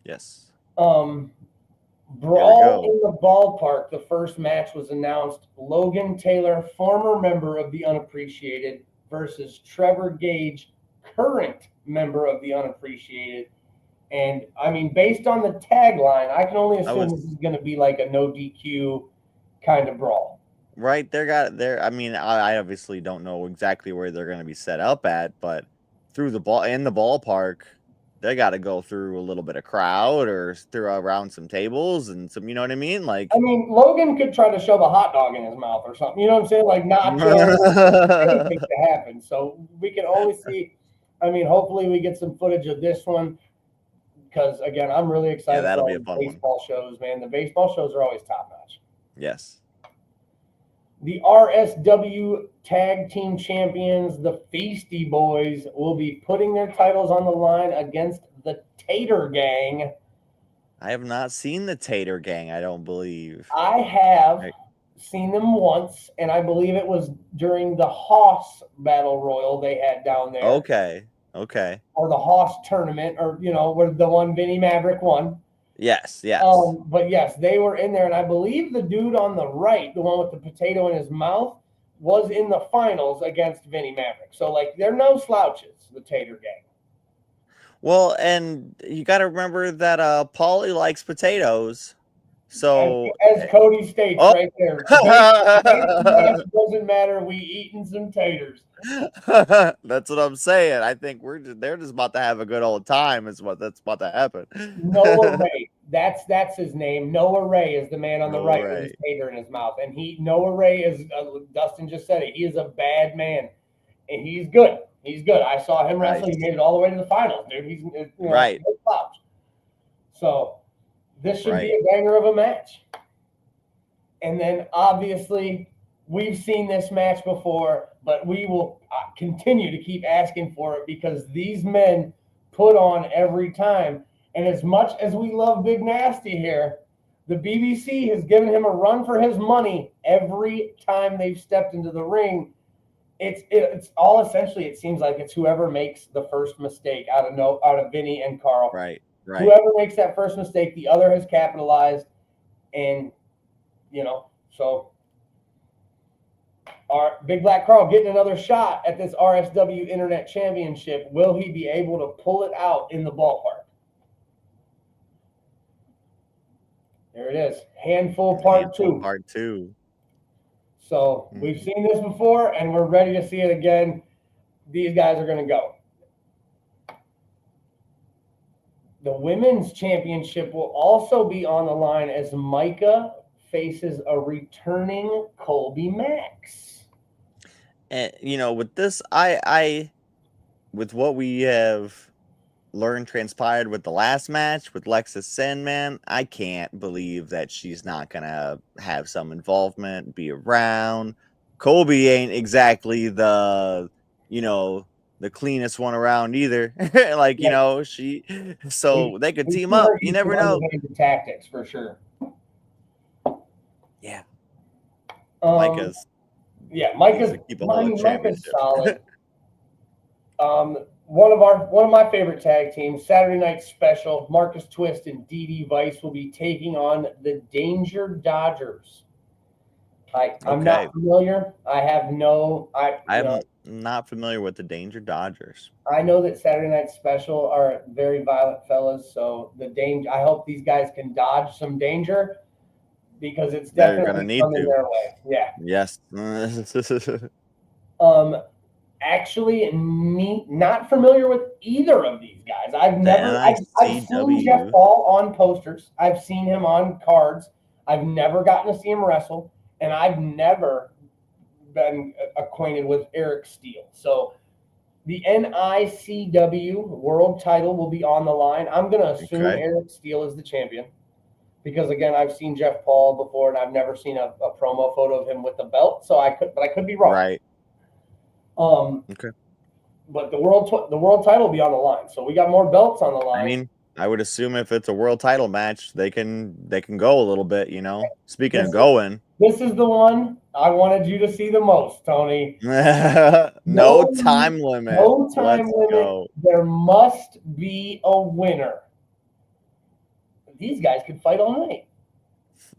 Yes. Brawl in the ballpark. The first match was announced. Logan Taylor, former member of the Unappreciated, versus Trevor Gage, current member of the Unappreciated. And I mean, based on the tagline, I can only assume this is going to be like a no DQ kind of brawl. Right. I mean, I obviously don't know exactly where they're going to be set up at, but in the ballpark, they got to go through a little bit of crowd or through around some tables and some, you know what I mean? Like, I mean, Logan could try to shove a hot dog in his mouth or something. You know what I'm saying? Like, not anything to happen. So we can only see. I mean, hopefully we get some footage of this one because, again, I'm really excited. Yeah, that'll be a fun baseball shows, man. The baseball shows are always top notch. Yes. The RSW Tag Team Champions, the Feisty Boys, will be putting their titles on the line against the Tater Gang. I have not seen the Tater Gang, I don't believe. I have seen them once, and I believe it was during the Hoss Battle Royal they had down there. Okay. Or the Hoss tournament, or, where the one Vinnie Maverick won. Yes. But yes, they were in there, and I believe the dude on the right, the one with the potato in his mouth, was in the finals against Vinnie Maverick. So, like, they're no slouches, the Tater Gang. Well, and you got to remember that Paulie likes potatoes, So as Cody states right there, match doesn't matter. We eating some taters. That's what I'm saying. I think they're just about to have a good old time. Is that's about to happen. Noah Ray, that's his name. Noah Ray is the man on the Noah right Ray. with his tater in his mouth, and Noah Ray is Dustin just said it. He is a bad man, and he's good. He's good. I saw him wrestle. He made it all the way to the finals, dude. He's right. So this should be a banger of a match. And then obviously we've seen this match before, but we will continue to keep asking for it because these men put on every time. And as much as we love Big Nasty here, the BBC has given him a run for his money every time they've stepped into the ring. It's all essentially, it seems like it's whoever makes the first mistake out of Vinny and Carl. Right. Whoever makes that first mistake, the other has capitalized, and so our Big Black Carl getting another shot at this RSW Internet Championship. Will he be able to pull it out in the ballpark? There it is. Handful Part 2. Part 2. So we've seen this before, and we're ready to see it again. These guys are going to go. The Women's Championship will also be on the line as Micah faces a returning Colby Max. And with this, I with what we have learned transpired with the last match with Lexus Sandman, I can't believe that she's not gonna have some involvement, be around. Colby ain't exactly the the cleanest one around either. Like they could team up. You never know. Tactics for sure. Yeah. Micah's solid. One of my favorite tag teams, Saturday Night Special, Marcus Twist and DD Vice will be taking on the Danger Dodgers. I'm not familiar. I'm not familiar with the Danger Dodgers. I know that Saturday Night Special are very violent fellas, so I hope these guys can dodge some danger because it's definitely gonna need coming to. their way. Yeah. Yes. Actually, not familiar with either of these guys. I've seen Jeff Paul on posters. I've seen him on cards. I've never gotten to see him wrestle, and I've never been acquainted with Eric Steele. So the NICW world title will be on the line. I'm going to assume Eric Steele is the champion because, again, I've seen Jeff Paul before, and I've never seen a promo photo of him with the belt. So I could be wrong. Right. But the world title will be on the line. So we got more belts on the line. I mean, I would assume if it's a world title match, they can go a little bit, Speaking of going. This is the one I wanted you to see the most, Tony. No time limit. No time limit. Go. There must be a winner. These guys could fight all night.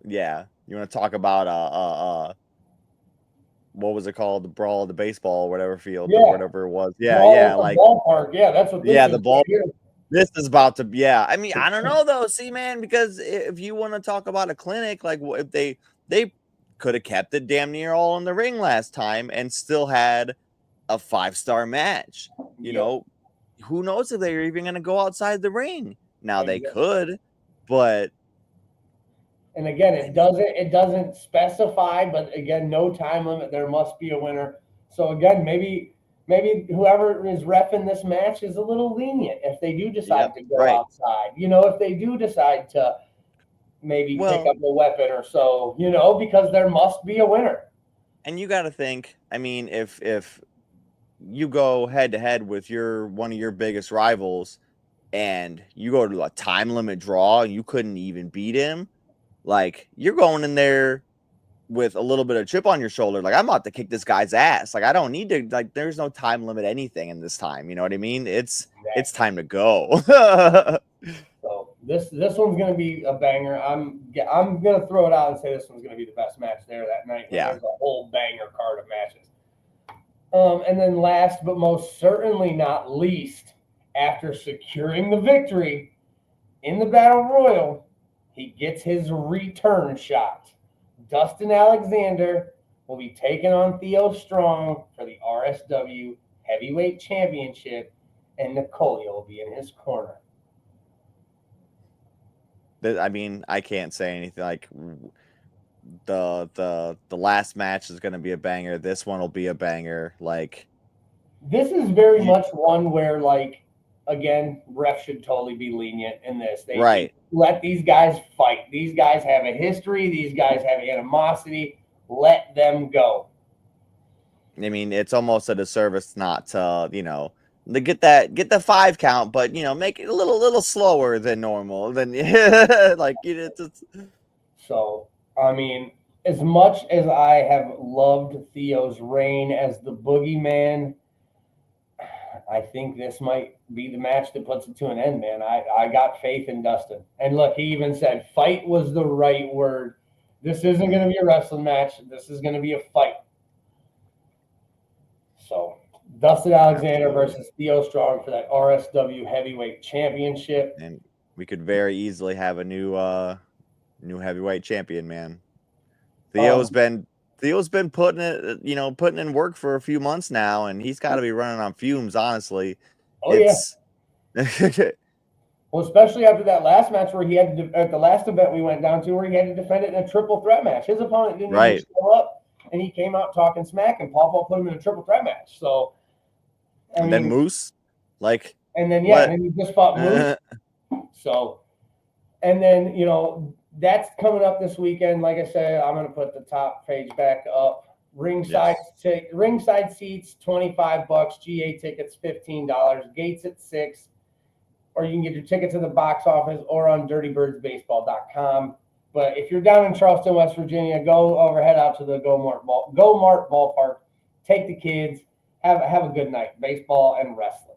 Yeah. You want to talk about what was it called? The brawl of the baseball or whatever field or whatever it was. Yeah, ballpark. Yeah, that's what this is. The ball. This is about to I mean, I don't know though. See, man, because if you want to talk about a clinic, like if they could have kept it damn near all in the ring last time and still had a 5-star match. You know, who knows if they're even going to go outside the ring. Now they could, but and again, it doesn't specify, but again, no time limit. There must be a winner. So again, maybe whoever is reffing this match is a little lenient if they do decide to go outside. If they do decide to maybe pick up a weapon or so, because there must be a winner. And you got to think, I mean, if you go head to head with one of your biggest rivals and you go to a time limit draw and you couldn't even beat him, like you're going in there with a little bit of chip on your shoulder. Like, I'm about to kick this guy's ass. Like, I don't need to, there's no time limit anything in this time. You know what I mean? It's time to go. So this one's going to be a banger. I'm going to throw it out and say this one's going to be the best match there that night. Yeah. There's a whole banger card of matches. And then last but most certainly not least, after securing the victory in the Battle Royal, he gets his return shot. Dustin Alexander will be taking on Theo Strong for the RSW Heavyweight Championship, and Nicolio will be in his corner. I mean, I can't say anything. Like the last match is going to be a banger. This one will be a banger. Like, this is very much one where, like, again, refs should totally be lenient in this. They right. Let these guys fight. These guys have a history. These guys have animosity. Let them go. I mean, it's almost a disservice not to, to get the 5 count, but make it a little slower than normal. Than like So, I mean, as much as I have loved Theo's reign as the boogeyman, I think this might be the match that puts it to an end, man. I got faith in Dustin. And look, he even said fight was the right word. This isn't going to be a wrestling match. This is going to be a fight. So, Dustin Alexander versus Theo Strong for that RSW Heavyweight Championship. And we could very easily have a new heavyweight champion, man. Theo's been putting it, putting in work for a few months now, and he's got to be running on fumes, honestly. Yeah. Well, especially after that last match where he had to, at the last event we went down to, where he had to defend it in a triple threat match. His opponent didn't even show up, and he came out talking smack, and Paul put him in a triple threat match. So, then Moose, and then he just fought Moose. So, and then that's coming up this weekend. Like I said, I'm going to put the top page back up. Ringside seats $25, GA tickets $15, gates at $6. Or you can get your ticket to the box office or on dirtybirdsbaseball.com. But if you're down in Charleston, West Virginia, head out to the Go Mart Ballpark. Take the kids. Have a good night. Baseball and wrestling.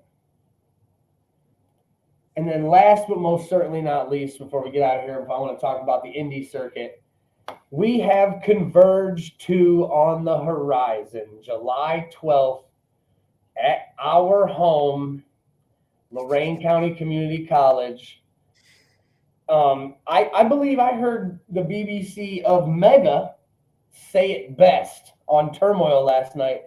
And then last but most certainly not least, before we get out of here, if I want to talk about the indie circuit, we have Converge 2 on the horizon, July 12th at our home, Lorain County Community College. I believe I heard the BBC of Mega say it best on Turmoil last night.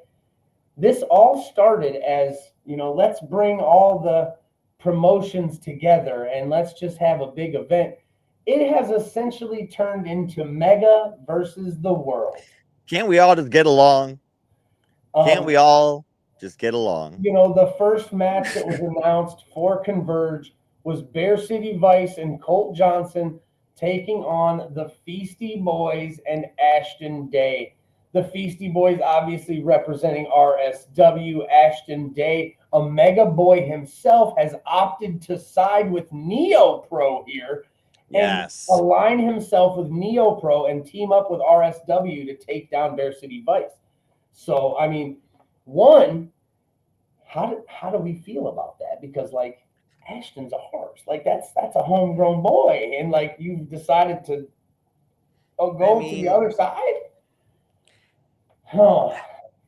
This all started as, let's bring all the promotions together and let's just have a big event. It has essentially turned into Mega versus the world. Can't we all just get along? Can't we all just get along? The first match that was announced for Converge was Bear City Vice and Colt Johnson taking on the Feisty Boys and Ashton Day. The Feisty Boys obviously representing RSW. Ashton Day, a mega boy himself, has opted to side with Neo Pro here. Yes. And align himself with Neo Pro and team up with RSW to take down Bear City Vice. So, I mean, how do we feel about that? Because, Ashton's a horse. That's a homegrown boy. And, you've decided to go to the other side? Oh.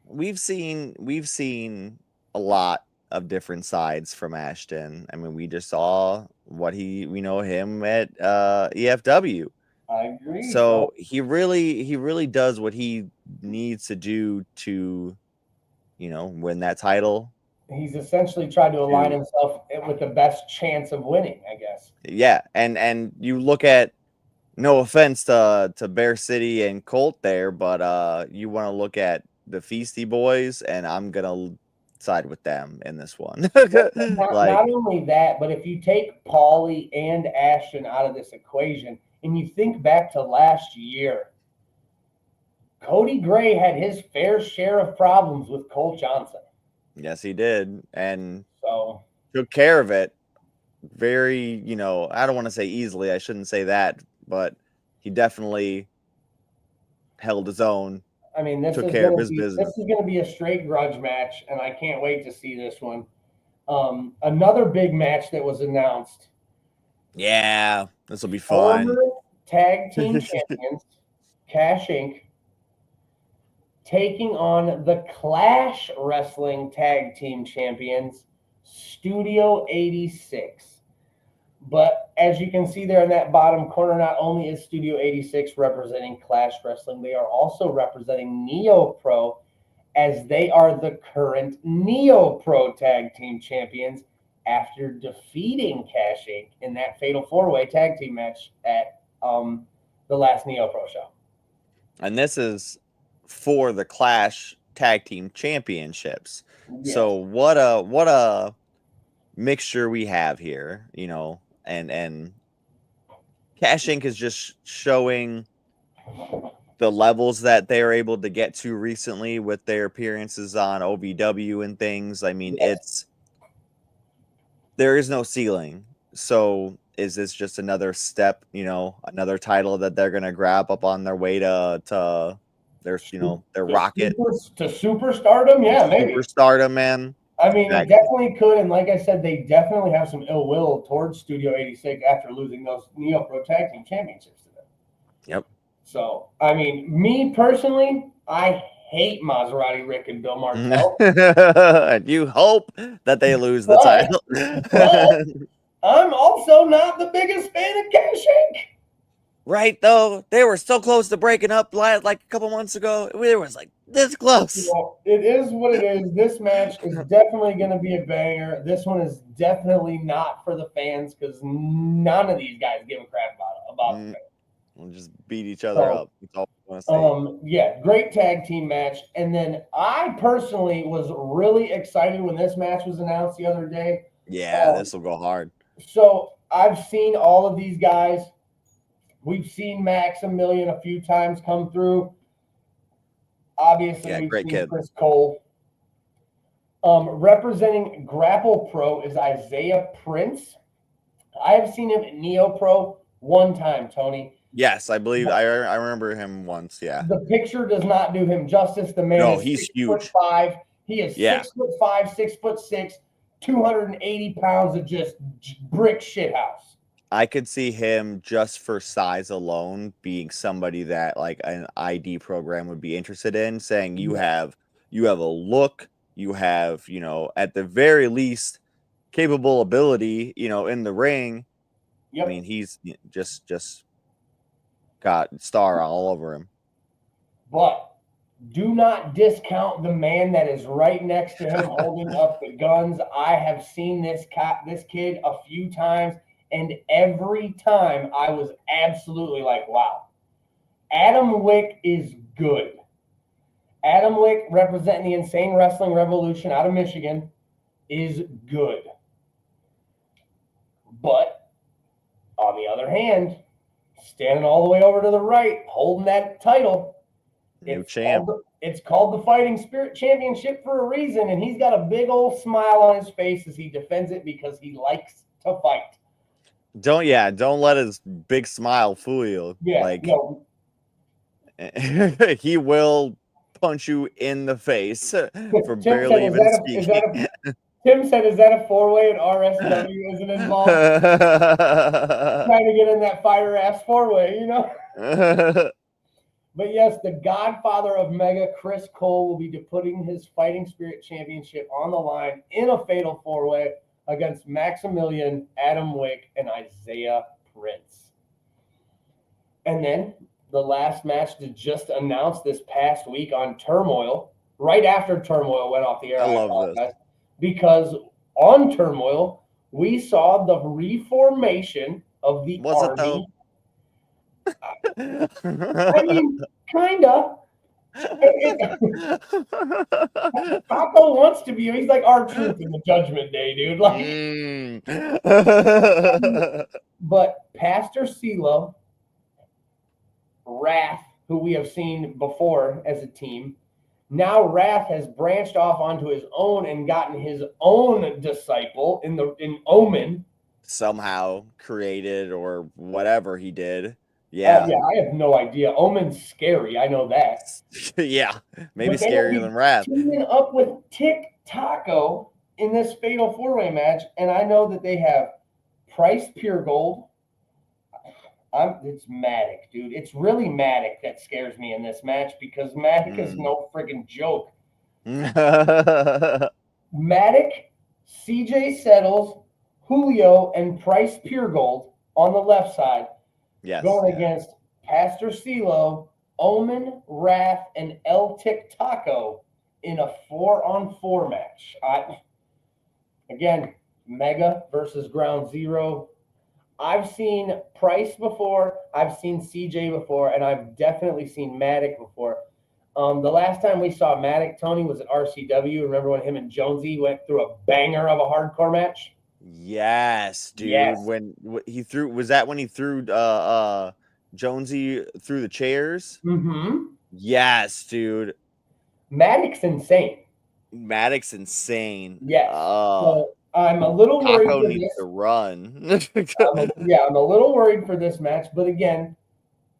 We've seen a lot of different sides from Ashton. I mean, we just saw we know him at EFW. I agree. So he really does what he needs to do to, win that title. He's essentially tried to align himself with the best chance of winning, I guess. Yeah, and you look at, no offense to Bear City and Colt there, but you want to look at the Feisty Boys, and I'm gonna side with them in this one. not only that, but if you take Paulie and Ashton out of this equation, and you think back to last year, Cody Gray had his fair share of problems with Colt Johnson. Yes, he did, and so took care of it. Very, I don't want to say easily. I shouldn't say that, but he definitely held his own. I mean, took care of his business. This is going to be a straight grudge match, and I can't wait to see this one. Another big match that was announced. Yeah, this will be fun. Former tag team champions, Cash Inc., taking on the Clash Wrestling tag team champions, Studio 86. But as you can see there in that bottom corner, not only is Studio 86 representing Clash Wrestling, they are also representing Neo Pro, as they are the current Neo Pro Tag Team Champions after defeating Cash Inc. in that Fatal 4-Way Tag Team match at the last Neo Pro show. And this is for the Clash Tag Team Championships. Yes. So what a mixture we have here, you know, and Cash Inc. is just showing the levels that they are able to get to recently with their appearances on OVW and things. I mean, Yes. there is no ceiling. So is this just another step, you know, another title that they're gonna grab up on their way to their, you know, their rocket to superstardom? Yeah, maybe. Superstardom, man. I mean, it definitely could, and like I said, they definitely have some ill will towards Studio 86 after losing those Neo Pro Tag Team Championships to them. Yep. So, I mean, me personally, I hate Maserati Rick and Bill Martel. And you hope that they lose the title. But I'm also not the biggest fan of Cash Inc. Right, though, they were so close to breaking up like a couple months ago. It was like this close. Well, it is what it is. This match is definitely going to be a banger. This one is definitely not for the fans because none of these guys give a crap about it. We'll just beat each other up. That's all I want to say. Yeah, great tag team match. And then I personally was really excited when this match was announced the other day. Yeah, this will go hard. So I've seen all of these guys. We've seen Maximilian a few times come through. Obviously, yeah, we've great seen kid. Chris Cole. Representing Grapple Pro is Isaiah Prince. I have seen him at Neo Pro one time, Tony. Yes, I believe I remember him once. Yeah. The picture does not do him justice. The man is he's 6'5". He is 6'5", 6'6", 280 pounds of just brick shithouse. I could see him just for size alone being somebody that like an ID program would be interested in, saying you have a look, you have, you know, at the very least capable ability, you know, in the ring. Yep. I mean, he's just got star all over him. But do not discount the man that is right next to him holding up the guns. I have seen this kid a few times. And every time I was absolutely like, wow. Adam Wick is good. Adam Wick, representing the Insane Wrestling Revolution out of Michigan, is good. But on the other hand, standing all the way over to the right, holding that title, it's called the Fighting Spirit Championship for a reason. And he's got a big old smile on his face as he defends it because he likes to fight. Don't let his big smile fool you. Yeah, he will punch you in the face for barely even speaking. Tim said, is that a 4-way and RSW isn't involved? Trying to get in that fire ass 4-way, you know? But yes, the godfather of Mega, Chris Cole, will be putting his Fighting Spirit Championship on the line in a fatal 4-way against Maximilian, Adam Wick, and Isaiah Prince. And then the last match to just announce this past week on Turmoil, right after Turmoil went off the air. I love this. Because on Turmoil, we saw the reformation of the Army. I mean, kinda. Paco wants to be. He's like R-Truth in the Judgment Day, dude. But Pastor CeeLo, Wrath, who we have seen before as a team, now Wrath has branched off onto his own and gotten his own disciple in Omen. Somehow created or whatever he did. Yeah, I have no idea. Omen's scary. I know that. Yeah, maybe scarier than Wrath. Teaming up with Tic Taco in this fatal 4-way match, and I know that they have Price Pure Gold. It's Matic, dude. It's really Matic that scares me in this match because Matic is no freaking joke. Matic, CJ Settles, Julio and Price Pure Gold on the left side, Yes. going Yeah. against Pastor CeeLo, Omen, Wrath, and El Tic Taco in a 4-on-4 match. Again, Mega versus Ground Zero. I've seen Price before, I've seen CJ before, and I've definitely seen Matic before. The last time we saw Matic, Tony, was at RCW. Remember when him and Jonesy went through a banger of a hardcore match? Yes, dude. Yes. When he threw, when he threw Jonesy through the chairs? Mm-hmm. Yes, dude. Matic's insane. Maddox insane. Yes. So I'm a little worried Taco for needs this. to run. I'm a little worried for this match, but again,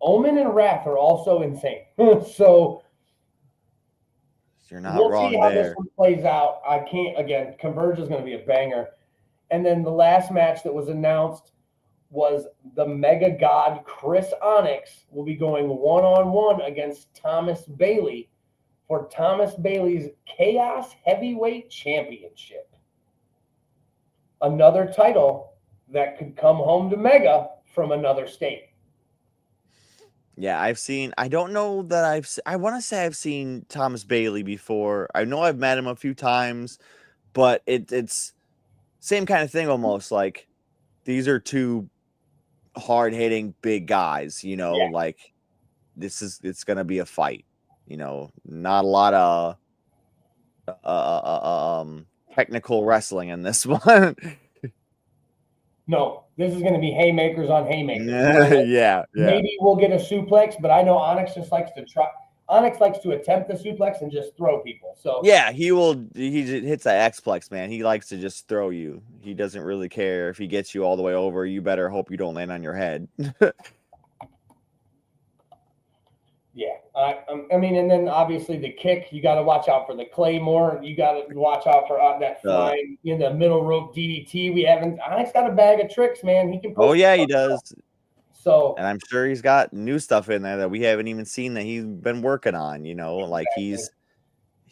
Omen and Wrath are also insane. So You're not we'll wrong see how there. this one plays out. Again, Converge is going to be a banger. And then the last match that was announced was the Mega God Chris Onyx will be going one-on-one against Thomas Bailey for Thomas Bailey's Chaos Heavyweight Championship. Another title that could come home to Mega from another state. Yeah, I don't know that I want to say I've seen Thomas Bailey before. I know I've met him a few times, but it's same kind of thing almost. Like, these are two hard-hitting big guys, Yeah. like it's gonna be a fight. Not a lot of technical wrestling in this one. No, this is going to be haymakers on haymakers. Yeah. Maybe we'll get a suplex, but I know Onyx just likes to try. Onyx likes to attempt the suplex and just throw people. So Yeah, he just hits that X-plex, man. He likes to just throw you. He doesn't really care if he gets you all the way over. You better hope you don't land on your head. yeah, I mean, and then obviously the kick, you got to watch out for the Claymore. You got to watch out for that flying in the middle rope DDT. Onyx got a bag of tricks, man. He can. Oh yeah, he does. So, and I'm sure he's got new stuff in there that we haven't even seen that he's been working on. Like he's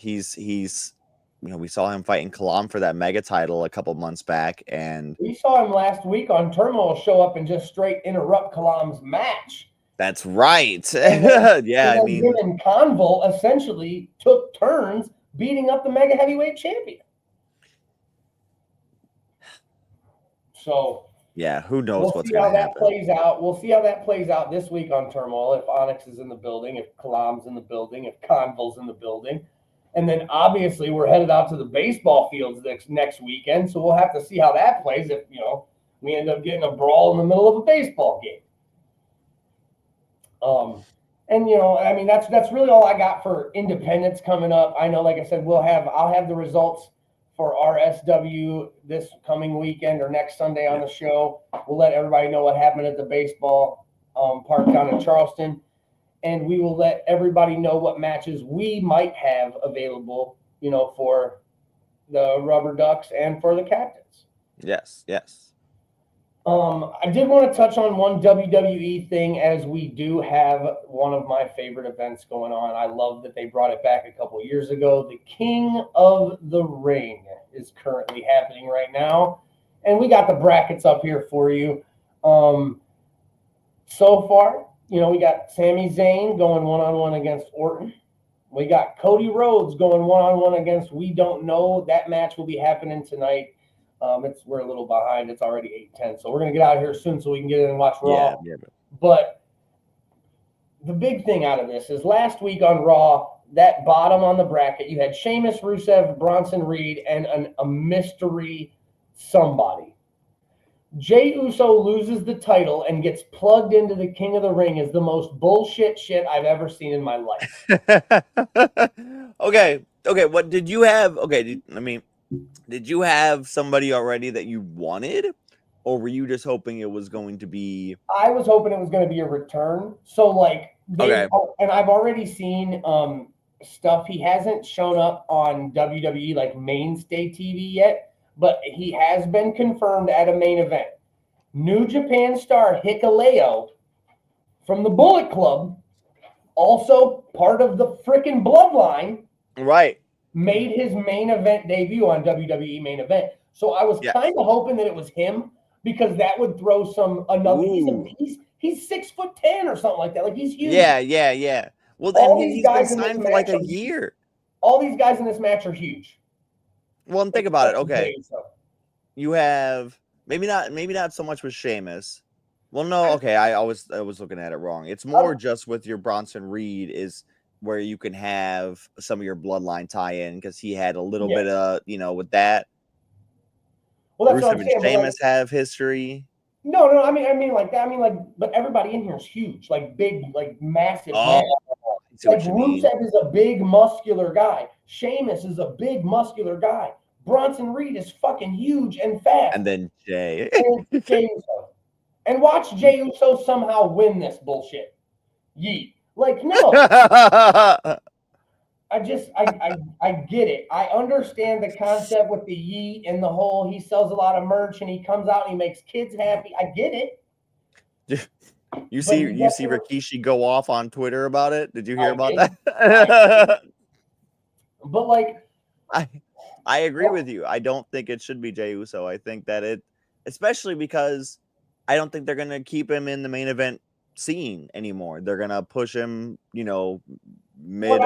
we saw him fighting Kalam for that mega title a couple months back, and we saw him last week on Turmoil show up and just straight interrupt Kalam's match. That's right. Yeah, I mean, him and Convol essentially took turns beating up the mega heavyweight champion. So yeah, who knows what's going to happen. Plays out. We'll see how that plays out this week on Turmoil. If Onyx is in the building, if Kalam's in the building, if Convol's in the building, and then obviously we're headed out to the baseball fields next weekend. So we'll have to see how that plays. If we end up getting a brawl in the middle of a baseball game. And I mean, that's really all I got for independence coming up. I know, like I said, I'll have the results for RSW this coming weekend or next Sunday on the show. We'll let everybody know what happened at the baseball park down in Charleston, and we will let everybody know what matches we might have available, for the Rubber Ducks and for the Captains. Yes. I did want to touch on one WWE thing, as we do have one of my favorite events going on. I love that they brought it back a couple years ago. The King of the Ring is currently happening right now, and we got the brackets up here for you. So far, we got Sami Zayn going one-on-one against Orton. We got Cody Rhodes going one-on-one against We Don't Know. That match will be happening tonight. We're a little behind. It's already 8:10, so we're gonna get out of here soon so we can get in and watch Raw. Yeah. But the big thing out of this is last week on Raw, that bottom on the bracket, you had Sheamus, Rusev, Bronson Reed, and a mystery somebody. Jey Uso loses the title and gets plugged into the King of the Ring is the most bullshit shit I've ever seen in my life. Okay. What did you have? Okay, did you have somebody already that you wanted, or were you just hoping it was going to be? I was hoping it was going to be a return. So and I've already seen stuff. He hasn't shown up on WWE like mainstay TV yet, but he has been confirmed at a main event. New Japan star Hikuleo from the Bullet Club, also part of the frickin' Bloodline, Right. made his main event debut on WWE main event. So I was Yes. kind of hoping that it was him because that would throw another. Ooh. He's 6'10" or something like that. Like he's huge. Yeah. Well, All then these he's been guys in this signed for like match a are year. all these guys in this match are huge. Well, and think about it. Except Okay, Jey Uso. you have maybe not so much with Sheamus. Well, no, okay, I was looking at it wrong. It's more just with your Bronson Reed is where you can have some of your bloodline tie in because he had a little bit of with that. Well, that's what Rusev I'm and saying. Sheamus have history. No. I mean like that. I mean like, but everybody in here is huge, like big, like massive. Oh, man. I see Like what you mean. Rusev is a big muscular guy. Sheamus is a big muscular guy. Bronson Reed is fucking huge and fast. And then Jay. And Jey Uso. And watch Jey Uso somehow win this bullshit. Yeet. Like, no. I get it. I understand the concept with the yeet and the whole he sells a lot of merch and he comes out and he makes kids happy. I get it. You see Rikishi go off on Twitter about it? Did you hear about that? But like I agree with you. I don't think it should be Jey Uso. I think that especially because I don't think they're going to keep him in the main event scene anymore. They're going to push him, mid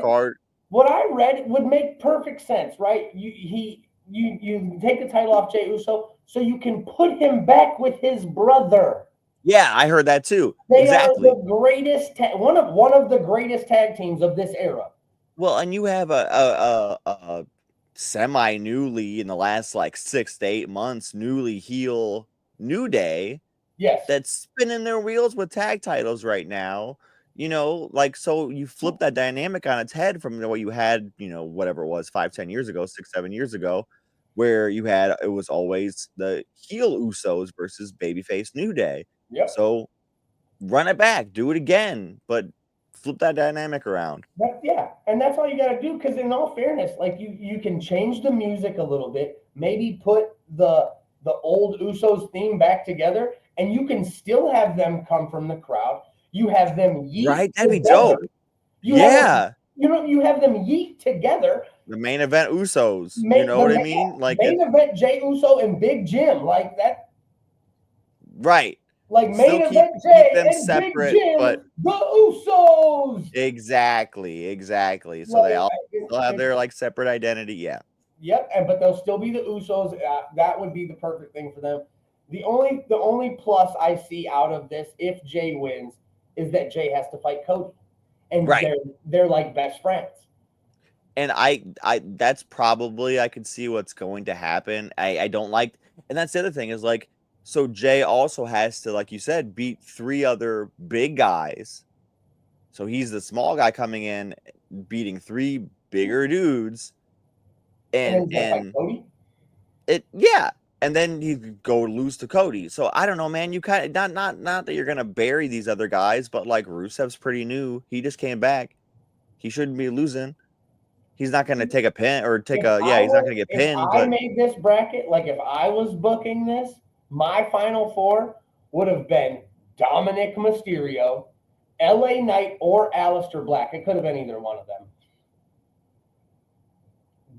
card. What I read would make perfect sense, right? You take the title off Jey Uso so you can put him back with his brother. Yeah, I heard that too. They are the greatest one of the greatest tag teams of this era. Well, and you have a semi newly in the last like 6 to 8 months newly heel New Day. Yes. That's spinning their wheels with tag titles right now. So you flip that dynamic on its head from what you had, whatever it was 5-10 years ago, 6-7 years ago, where it was always the heel Usos versus babyface New Day. Yep. So run it back, do it again, but flip that dynamic around. And that's all you got to do. Because in all fairness, like you can change the music a little bit, maybe put the old Usos theme back together, and you can still have them come from the crowd. You have them yeet. Right, that'd be dope. You have them yeet together. The main event Usos. You know what I mean? Like main event Jey Uso and Big Jim, like that. Right. Like main event Jey and separate, Big Jim, but the Usos. Exactly. So they all have their like separate identity. Yeah. Yep, but they'll still be the Usos. That would be the perfect thing for them. The only plus I see out of this, if Jey wins, is that Jey has to fight Cody, and they're like best friends. And I that's probably I could see what's going to happen. I don't like, and that's the other thing is like, so Jey also has to, like you said, beat 3 other big guys. So he's the small guy coming in, beating 3 bigger dudes, and and then you go lose to Cody. So I don't know, man. You kind of not that you're gonna bury these other guys, but like Rusev's pretty new. He just came back. He shouldn't be losing. He's not gonna take a pin or he's not gonna get pinned. If I made this bracket, like if I was booking this, my final 4 would have been Dominic Mysterio, LA Knight, or Aleister Black. It could have been either one of them.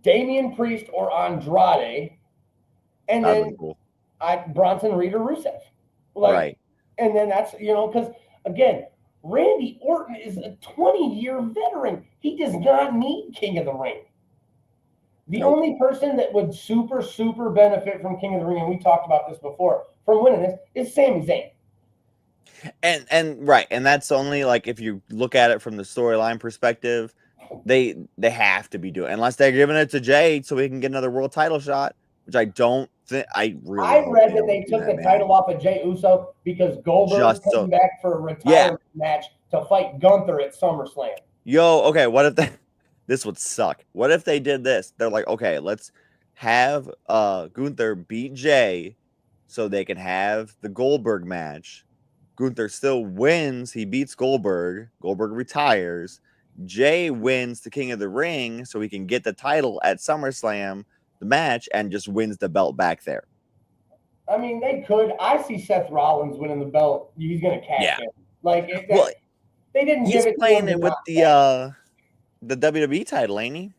Damian Priest or Andrade. And then Bronson Reed or Rusev. Right. And then that's, because again, Randy Orton is a 20-year veteran. He does not need King of the Ring. The only person that would super, super benefit from King of the Ring, and we talked about this before, from winning this, is Sami Zayn. And that's only like if you look at it from the storyline perspective, they have to be doing, unless they're giving it to Jey so he can get another world title shot, which I don't think. I read that they took the title off of Jey Uso because Goldberg came back for a retirement match to fight Gunther at SummerSlam. Okay, what if this would suck? What if they did this? They're like, okay, let's have Gunther beat Jey so they can have the Goldberg match. Gunther still wins. He beats Goldberg. Goldberg retires. Jey wins the King of the Ring so he can get the title at SummerSlam, the match, and just wins the belt back there. I mean, they could. I see Seth Rollins winning the belt. He's going to cash in. Like, they didn't give it to him. He's playing it with the WWE title, ain't he?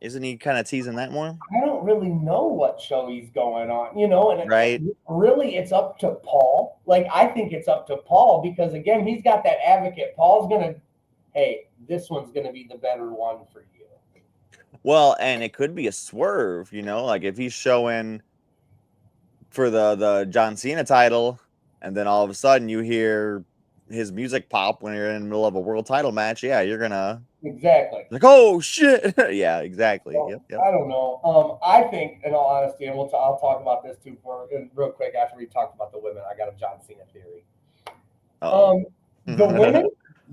Isn't he kind of teasing that more? I don't really know what show he's going on, and Right. really it's up to Paul. Like, I think it's up to Paul because, again, he's got that advocate. Paul's going to, hey, this one's going to be the better one for you. Well, and it could be a swerve, like if he's showing for the John Cena title, and then all of a sudden you hear his music pop when you're in the middle of a world title match. Yeah, you're gonna Exactly. like, oh shit. Yeah, exactly. So, Yep. I don't know. I think, in all honesty, and I'll talk about this too real quick after we talked about the women. I got a John Cena theory.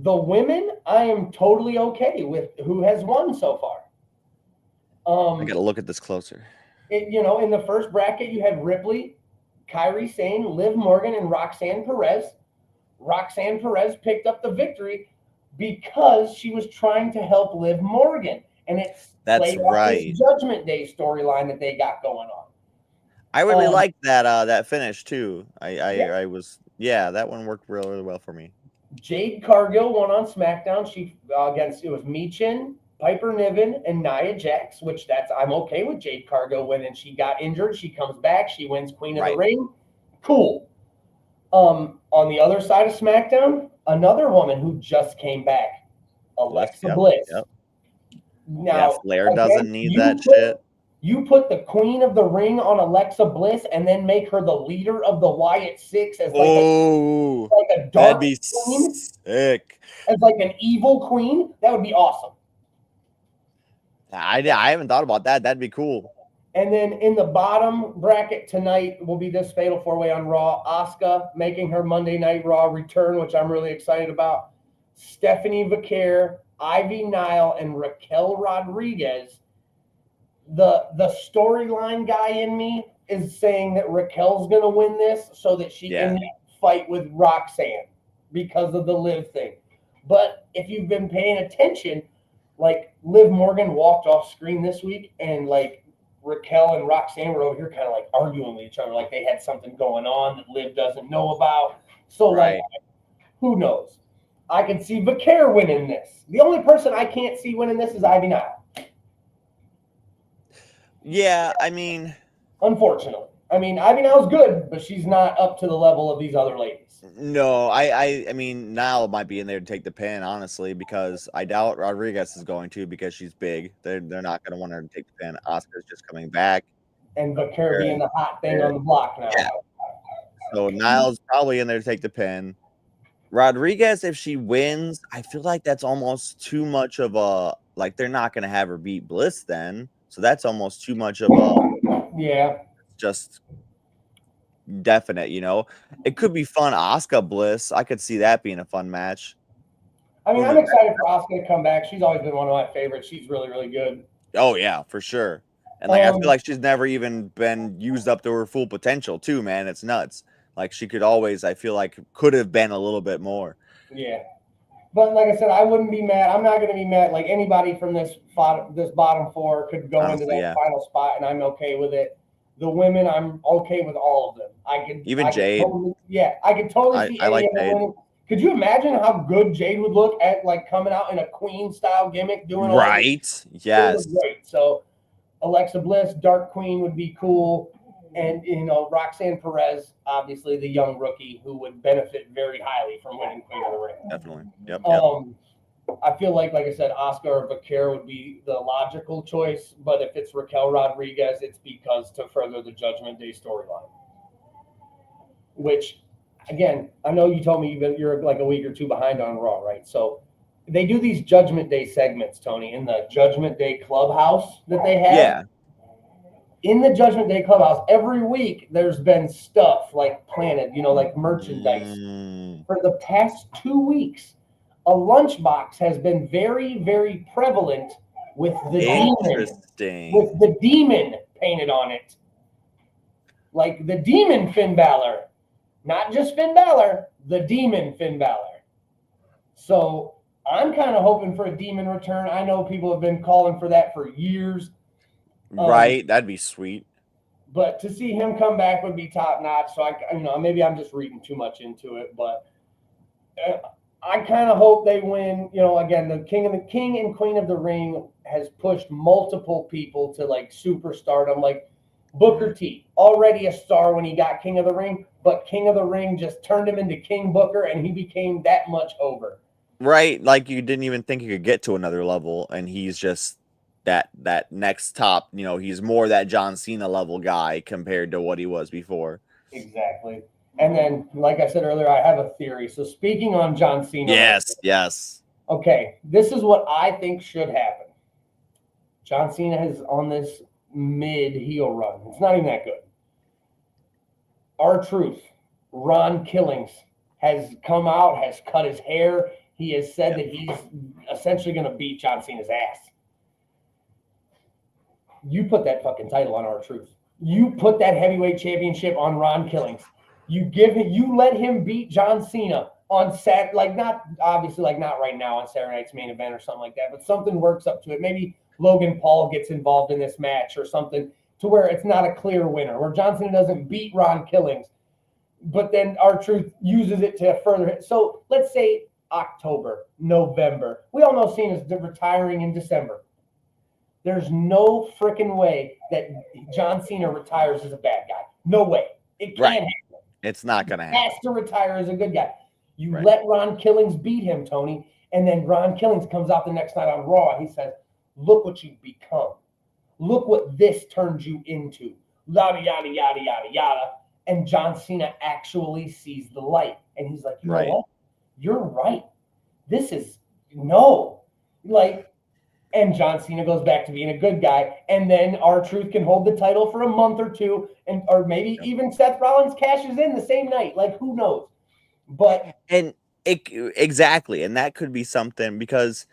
The women, I am totally okay with who has won so far. I gotta look at this closer. In the first bracket, you had Ripley, Kairi Sane, Liv Morgan, and Roxanne Perez. Roxanne Perez picked up the victory because she was trying to help Liv Morgan, and it's played off this Judgment Day storyline that they got going on. I really liked that finish too. I was that one worked really, really well for me. Jade Cargill won on SmackDown. She it was Michin, Piper Niven, and Nia Jax, which I'm okay with Jade Cargill winning. She got injured. She comes back. She wins Queen of the Ring. Cool. On the other side of SmackDown, another woman who just came back, Alexa Bliss. Yep. Now, Flair doesn't need that shit. You put the Queen of the Ring on Alexa Bliss and then make her the leader of the Wyatt Six as like a dark queen, sick. As like an evil queen. That would be awesome. I haven't thought about that. That'd be cool. And then in the bottom bracket tonight will be this Fatal 4-Way on Raw. Asuka making her Monday Night Raw return, which I'm really excited about. Stephanie Vaquer, Ivy Nile, and Raquel Rodriguez. The storyline guy in me is saying that Raquel's going to win this so that she can fight with Roxanne because of the Liv thing. But if you've been paying attention, like, Liv Morgan walked off screen this week, and like Raquel and Roxanne were over here kind of like arguing with each other, like they had something going on that Liv doesn't know about. So like, who knows? I can see Vaquer winning this. The only person I can't see winning this is Ivy Nile. Yeah, I mean, unfortunately. I mean, Ivy Nile's good, but she's not up to the level of these other ladies. No, I mean, Nile might be in there to take the pin, honestly, because I doubt Rodriguez is going to, because she's big. They're not going to want her to take the pin. Asuka's just coming back. And Vaquer being the hot thing on the block now. Yeah. So Nile's probably in there to take the pin. Rodriguez, if she wins, I feel like that's almost too much of a, like, they're not going to have her beat Bliss then. So that's almost too much of a, just definite, It could be fun. Asuka Bliss, I could see that being a fun match. I mean, I'm excited for Asuka to come back. She's always been one of my favorites. She's really, really good. Oh yeah, for sure. And like, I feel like she's never even been used up to her full potential too, man. It's nuts. Like, she could always, I feel like, could have been a little bit more. Yeah. But like I said, I wouldn't be mad. I'm not going to be mad. Like, anybody from this bottom four could go into that final spot, and I'm okay with it. The women, I'm okay with all of them. Jade. I could totally see. I like Jade. Could you imagine how good Jade would look at, like, coming out in a Queen style gimmick, doing all this? Yes. Great. So Alexa Bliss, Dark Queen would be cool. And, Roxanne Perez, obviously the young rookie who would benefit very highly from winning Queen of the Ring. Definitely. Yep. I feel like I said, Asuka or Vaquer would be the logical choice. But if it's Raquel Rodriguez, it's because to further the Judgment Day storyline. Which, again, I know you told me you're like a week or two behind on Raw, right? So they do these Judgment Day segments, Tony, in the Judgment Day Clubhouse that they have. Yeah. In the Judgment Day Clubhouse, every week there's been stuff like planted, like merchandise. For the past 2 weeks, a lunchbox has been very, very prevalent with the demon. With the demon painted on it. Like the demon Finn Balor. Not just Finn Balor, the demon Finn Balor. So I'm kind of hoping for a demon return. I know people have been calling for that for years. Right, that'd be sweet. But to see him come back would be top notch. So maybe I'm just reading too much into it, but I kind of hope they win. You know, again, the king and queen of the ring has pushed multiple people to like superstardom. Like Booker T, already a star when he got King of the Ring, but King of the Ring just turned him into King Booker, and he became that much over. Right, like you didn't even think you could get to another level, and he's just that next top. You know, he's more that John Cena level guy compared to what he was before. Exactly. And then, like I said earlier, I have a theory. So speaking on John Cena, Yes, yes. okay, this is what I think should happen. John Cena is on this mid heel run. It's not even that good. R-Truth, Ron Killings, has come out, has cut his hair. He has said that he's essentially going to beat John Cena's ass. You put that fucking title on R-Truth. You put that heavyweight championship on Ron Killings. You let him beat John Cena on Saturday, like not obviously like not right now on Saturday night's main event or something like that, but something works up to it. Maybe Logan Paul gets involved in this match or something to where it's not a clear winner, where John Cena doesn't beat Ron Killings, but then R-Truth uses it to further it. So let's say October, November. We all know Cena's retiring in December. There's no freaking way that John Cena retires as a bad guy. No way. It can't happen. It's not going to He happen. has to retire as a good guy. You let Ron Killings beat him, Tony, and then Ron Killings comes out the next night on Raw. And he says, look what you've become. Look what this turned you into. Yada, yada, yada, yada, yada. And John Cena actually sees the light. And he's like, you know what? You're right. This is no. Like, and John Cena goes back to being a good guy. And then R-Truth can hold the title for a month or two. And or maybe even Seth Rollins cashes in the same night. Like, who knows? But exactly. And that could be something, because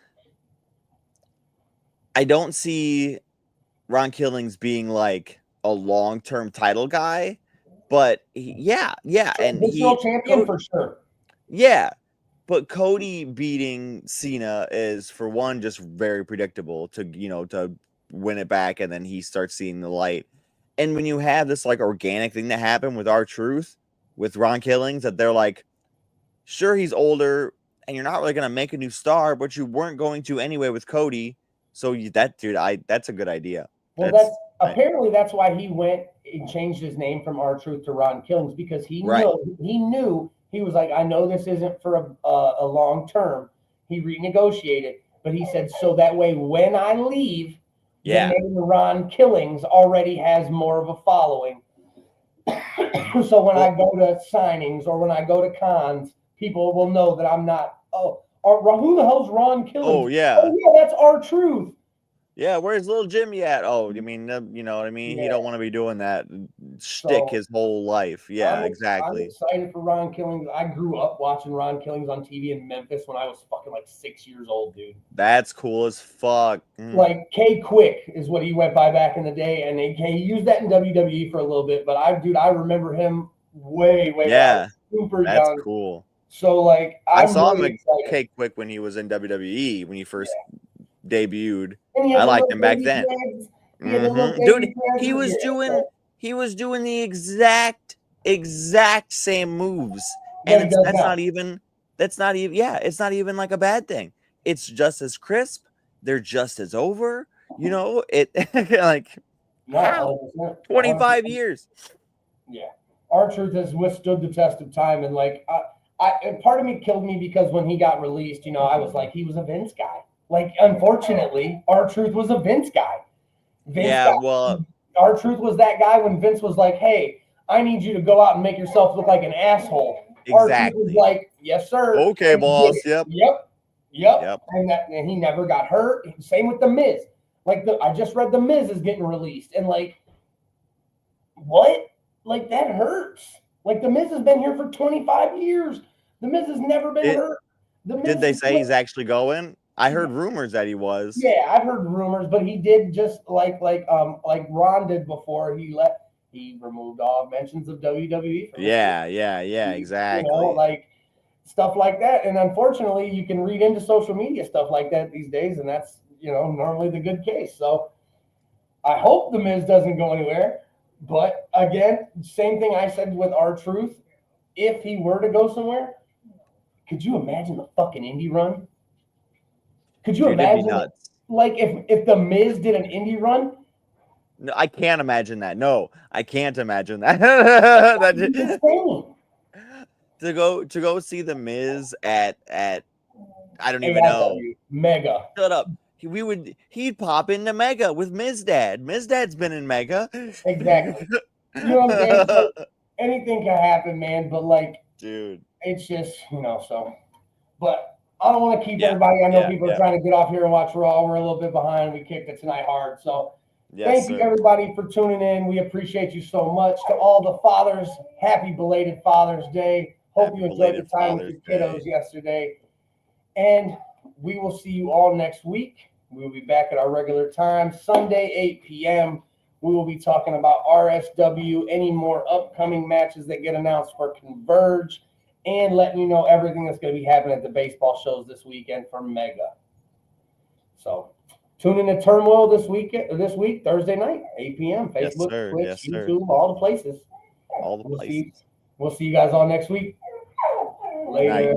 I don't see Ron Killings being like a long-term title guy, but and he's champion for sure. Yeah, but Cody beating Cena is, for one, just very predictable to win it back, and then he starts seeing the light. And when you have this like organic thing that happened with R-Truth, with Ron Killings, that they're like, sure, he's older, and you're not really gonna make a new star, but you weren't going to anyway with Cody. So that's a good idea. Well, apparently that's why he went and changed his name from R-Truth to Ron Killings, because he knew he was like, I know this isn't for a long term. He renegotiated, but he said, so that way when I leave, the name Ron Killings already has more of a following. So when I go to signings or when I go to cons, people will know that I'm not, who the hell's Ron Killings? Oh, yeah, that's R-Truth. Yeah, where's little Jimmy at? Oh, you mean, you know what I mean? Yeah. He don't want to be doing that shtick his whole life. Yeah, exactly. I'm excited for Ron Killings. I grew up watching Ron Killings on TV in Memphis when I was fucking like 6 years old, dude. That's cool as fuck. Like K-Quick is what he went by back in the day, and he used that in WWE for a little bit. But I remember him way super that's young. Cool. So like I saw him at K-Quick when he was in WWE when he first debuted. I liked him back then. Dude, he was doing the exact same moves, and it's not even like a bad thing. It's just as crisp. They're just as over. You know it. Like, wow, 25 years. Yeah, R-Truth has withstood the test of time, and like and part of me killed me because when he got released, you know, I was like, he was a Vince guy. Like, unfortunately, R-Truth was a Vince guy. R-Truth was that guy when Vince was like, hey, I need you to go out and make yourself look like an asshole. Exactly. R-Truth was like, yes, sir. Okay, boss. Yep. And he never got hurt. Same with The Miz. Like, I just read The Miz is getting released. And like, what? Like, that hurts. Like, The Miz has been here for 25 years. The Miz has never been hurt. Did they say he's actually going? I heard rumors that he was. Yeah, I've heard rumors, but he did just like Ron did before he removed all mentions of WWE. Yeah, exactly. You know, like stuff like that. And unfortunately, you can read into social media stuff like that these days, and that's, you know, normally the good case. So I hope The Miz doesn't go anywhere. But again, same thing I said with R-Truth. If he were to go somewhere, could you imagine the fucking indie run? Could you Dude, it'd be imagine nuts. like if the Miz did an indie run? No, I can't imagine that. No, I can't imagine that. That'd be insane. to go see the Miz at I don't even know. AIW, Mega. Shut up. He'd pop into Mega with Miz Dad. Miz Dad's been in Mega. Exactly. You know what I'm saying? So anything can happen, man. But like, dude, it's just so. But I don't want to keep everybody. I know people are trying to get off here and watch Raw. We're a little bit behind. We kicked it tonight hard. So thank you everybody for tuning in. We appreciate you so much. To all the fathers, happy belated Father's Day. Hope you enjoyed the time with your kiddos yesterday. And we will see you all next week. We will be back at our regular time, Sunday, 8 p.m. We will be talking about RSW, any more upcoming matches that get announced for Converge, and letting you know everything that's going to be happening at the baseball shows this weekend for Mega. So tune in to Turmoil this week, Thursday night, 8 p.m. Facebook, Twitch, YouTube, all the places. All the places. We'll see you guys all next week. Later.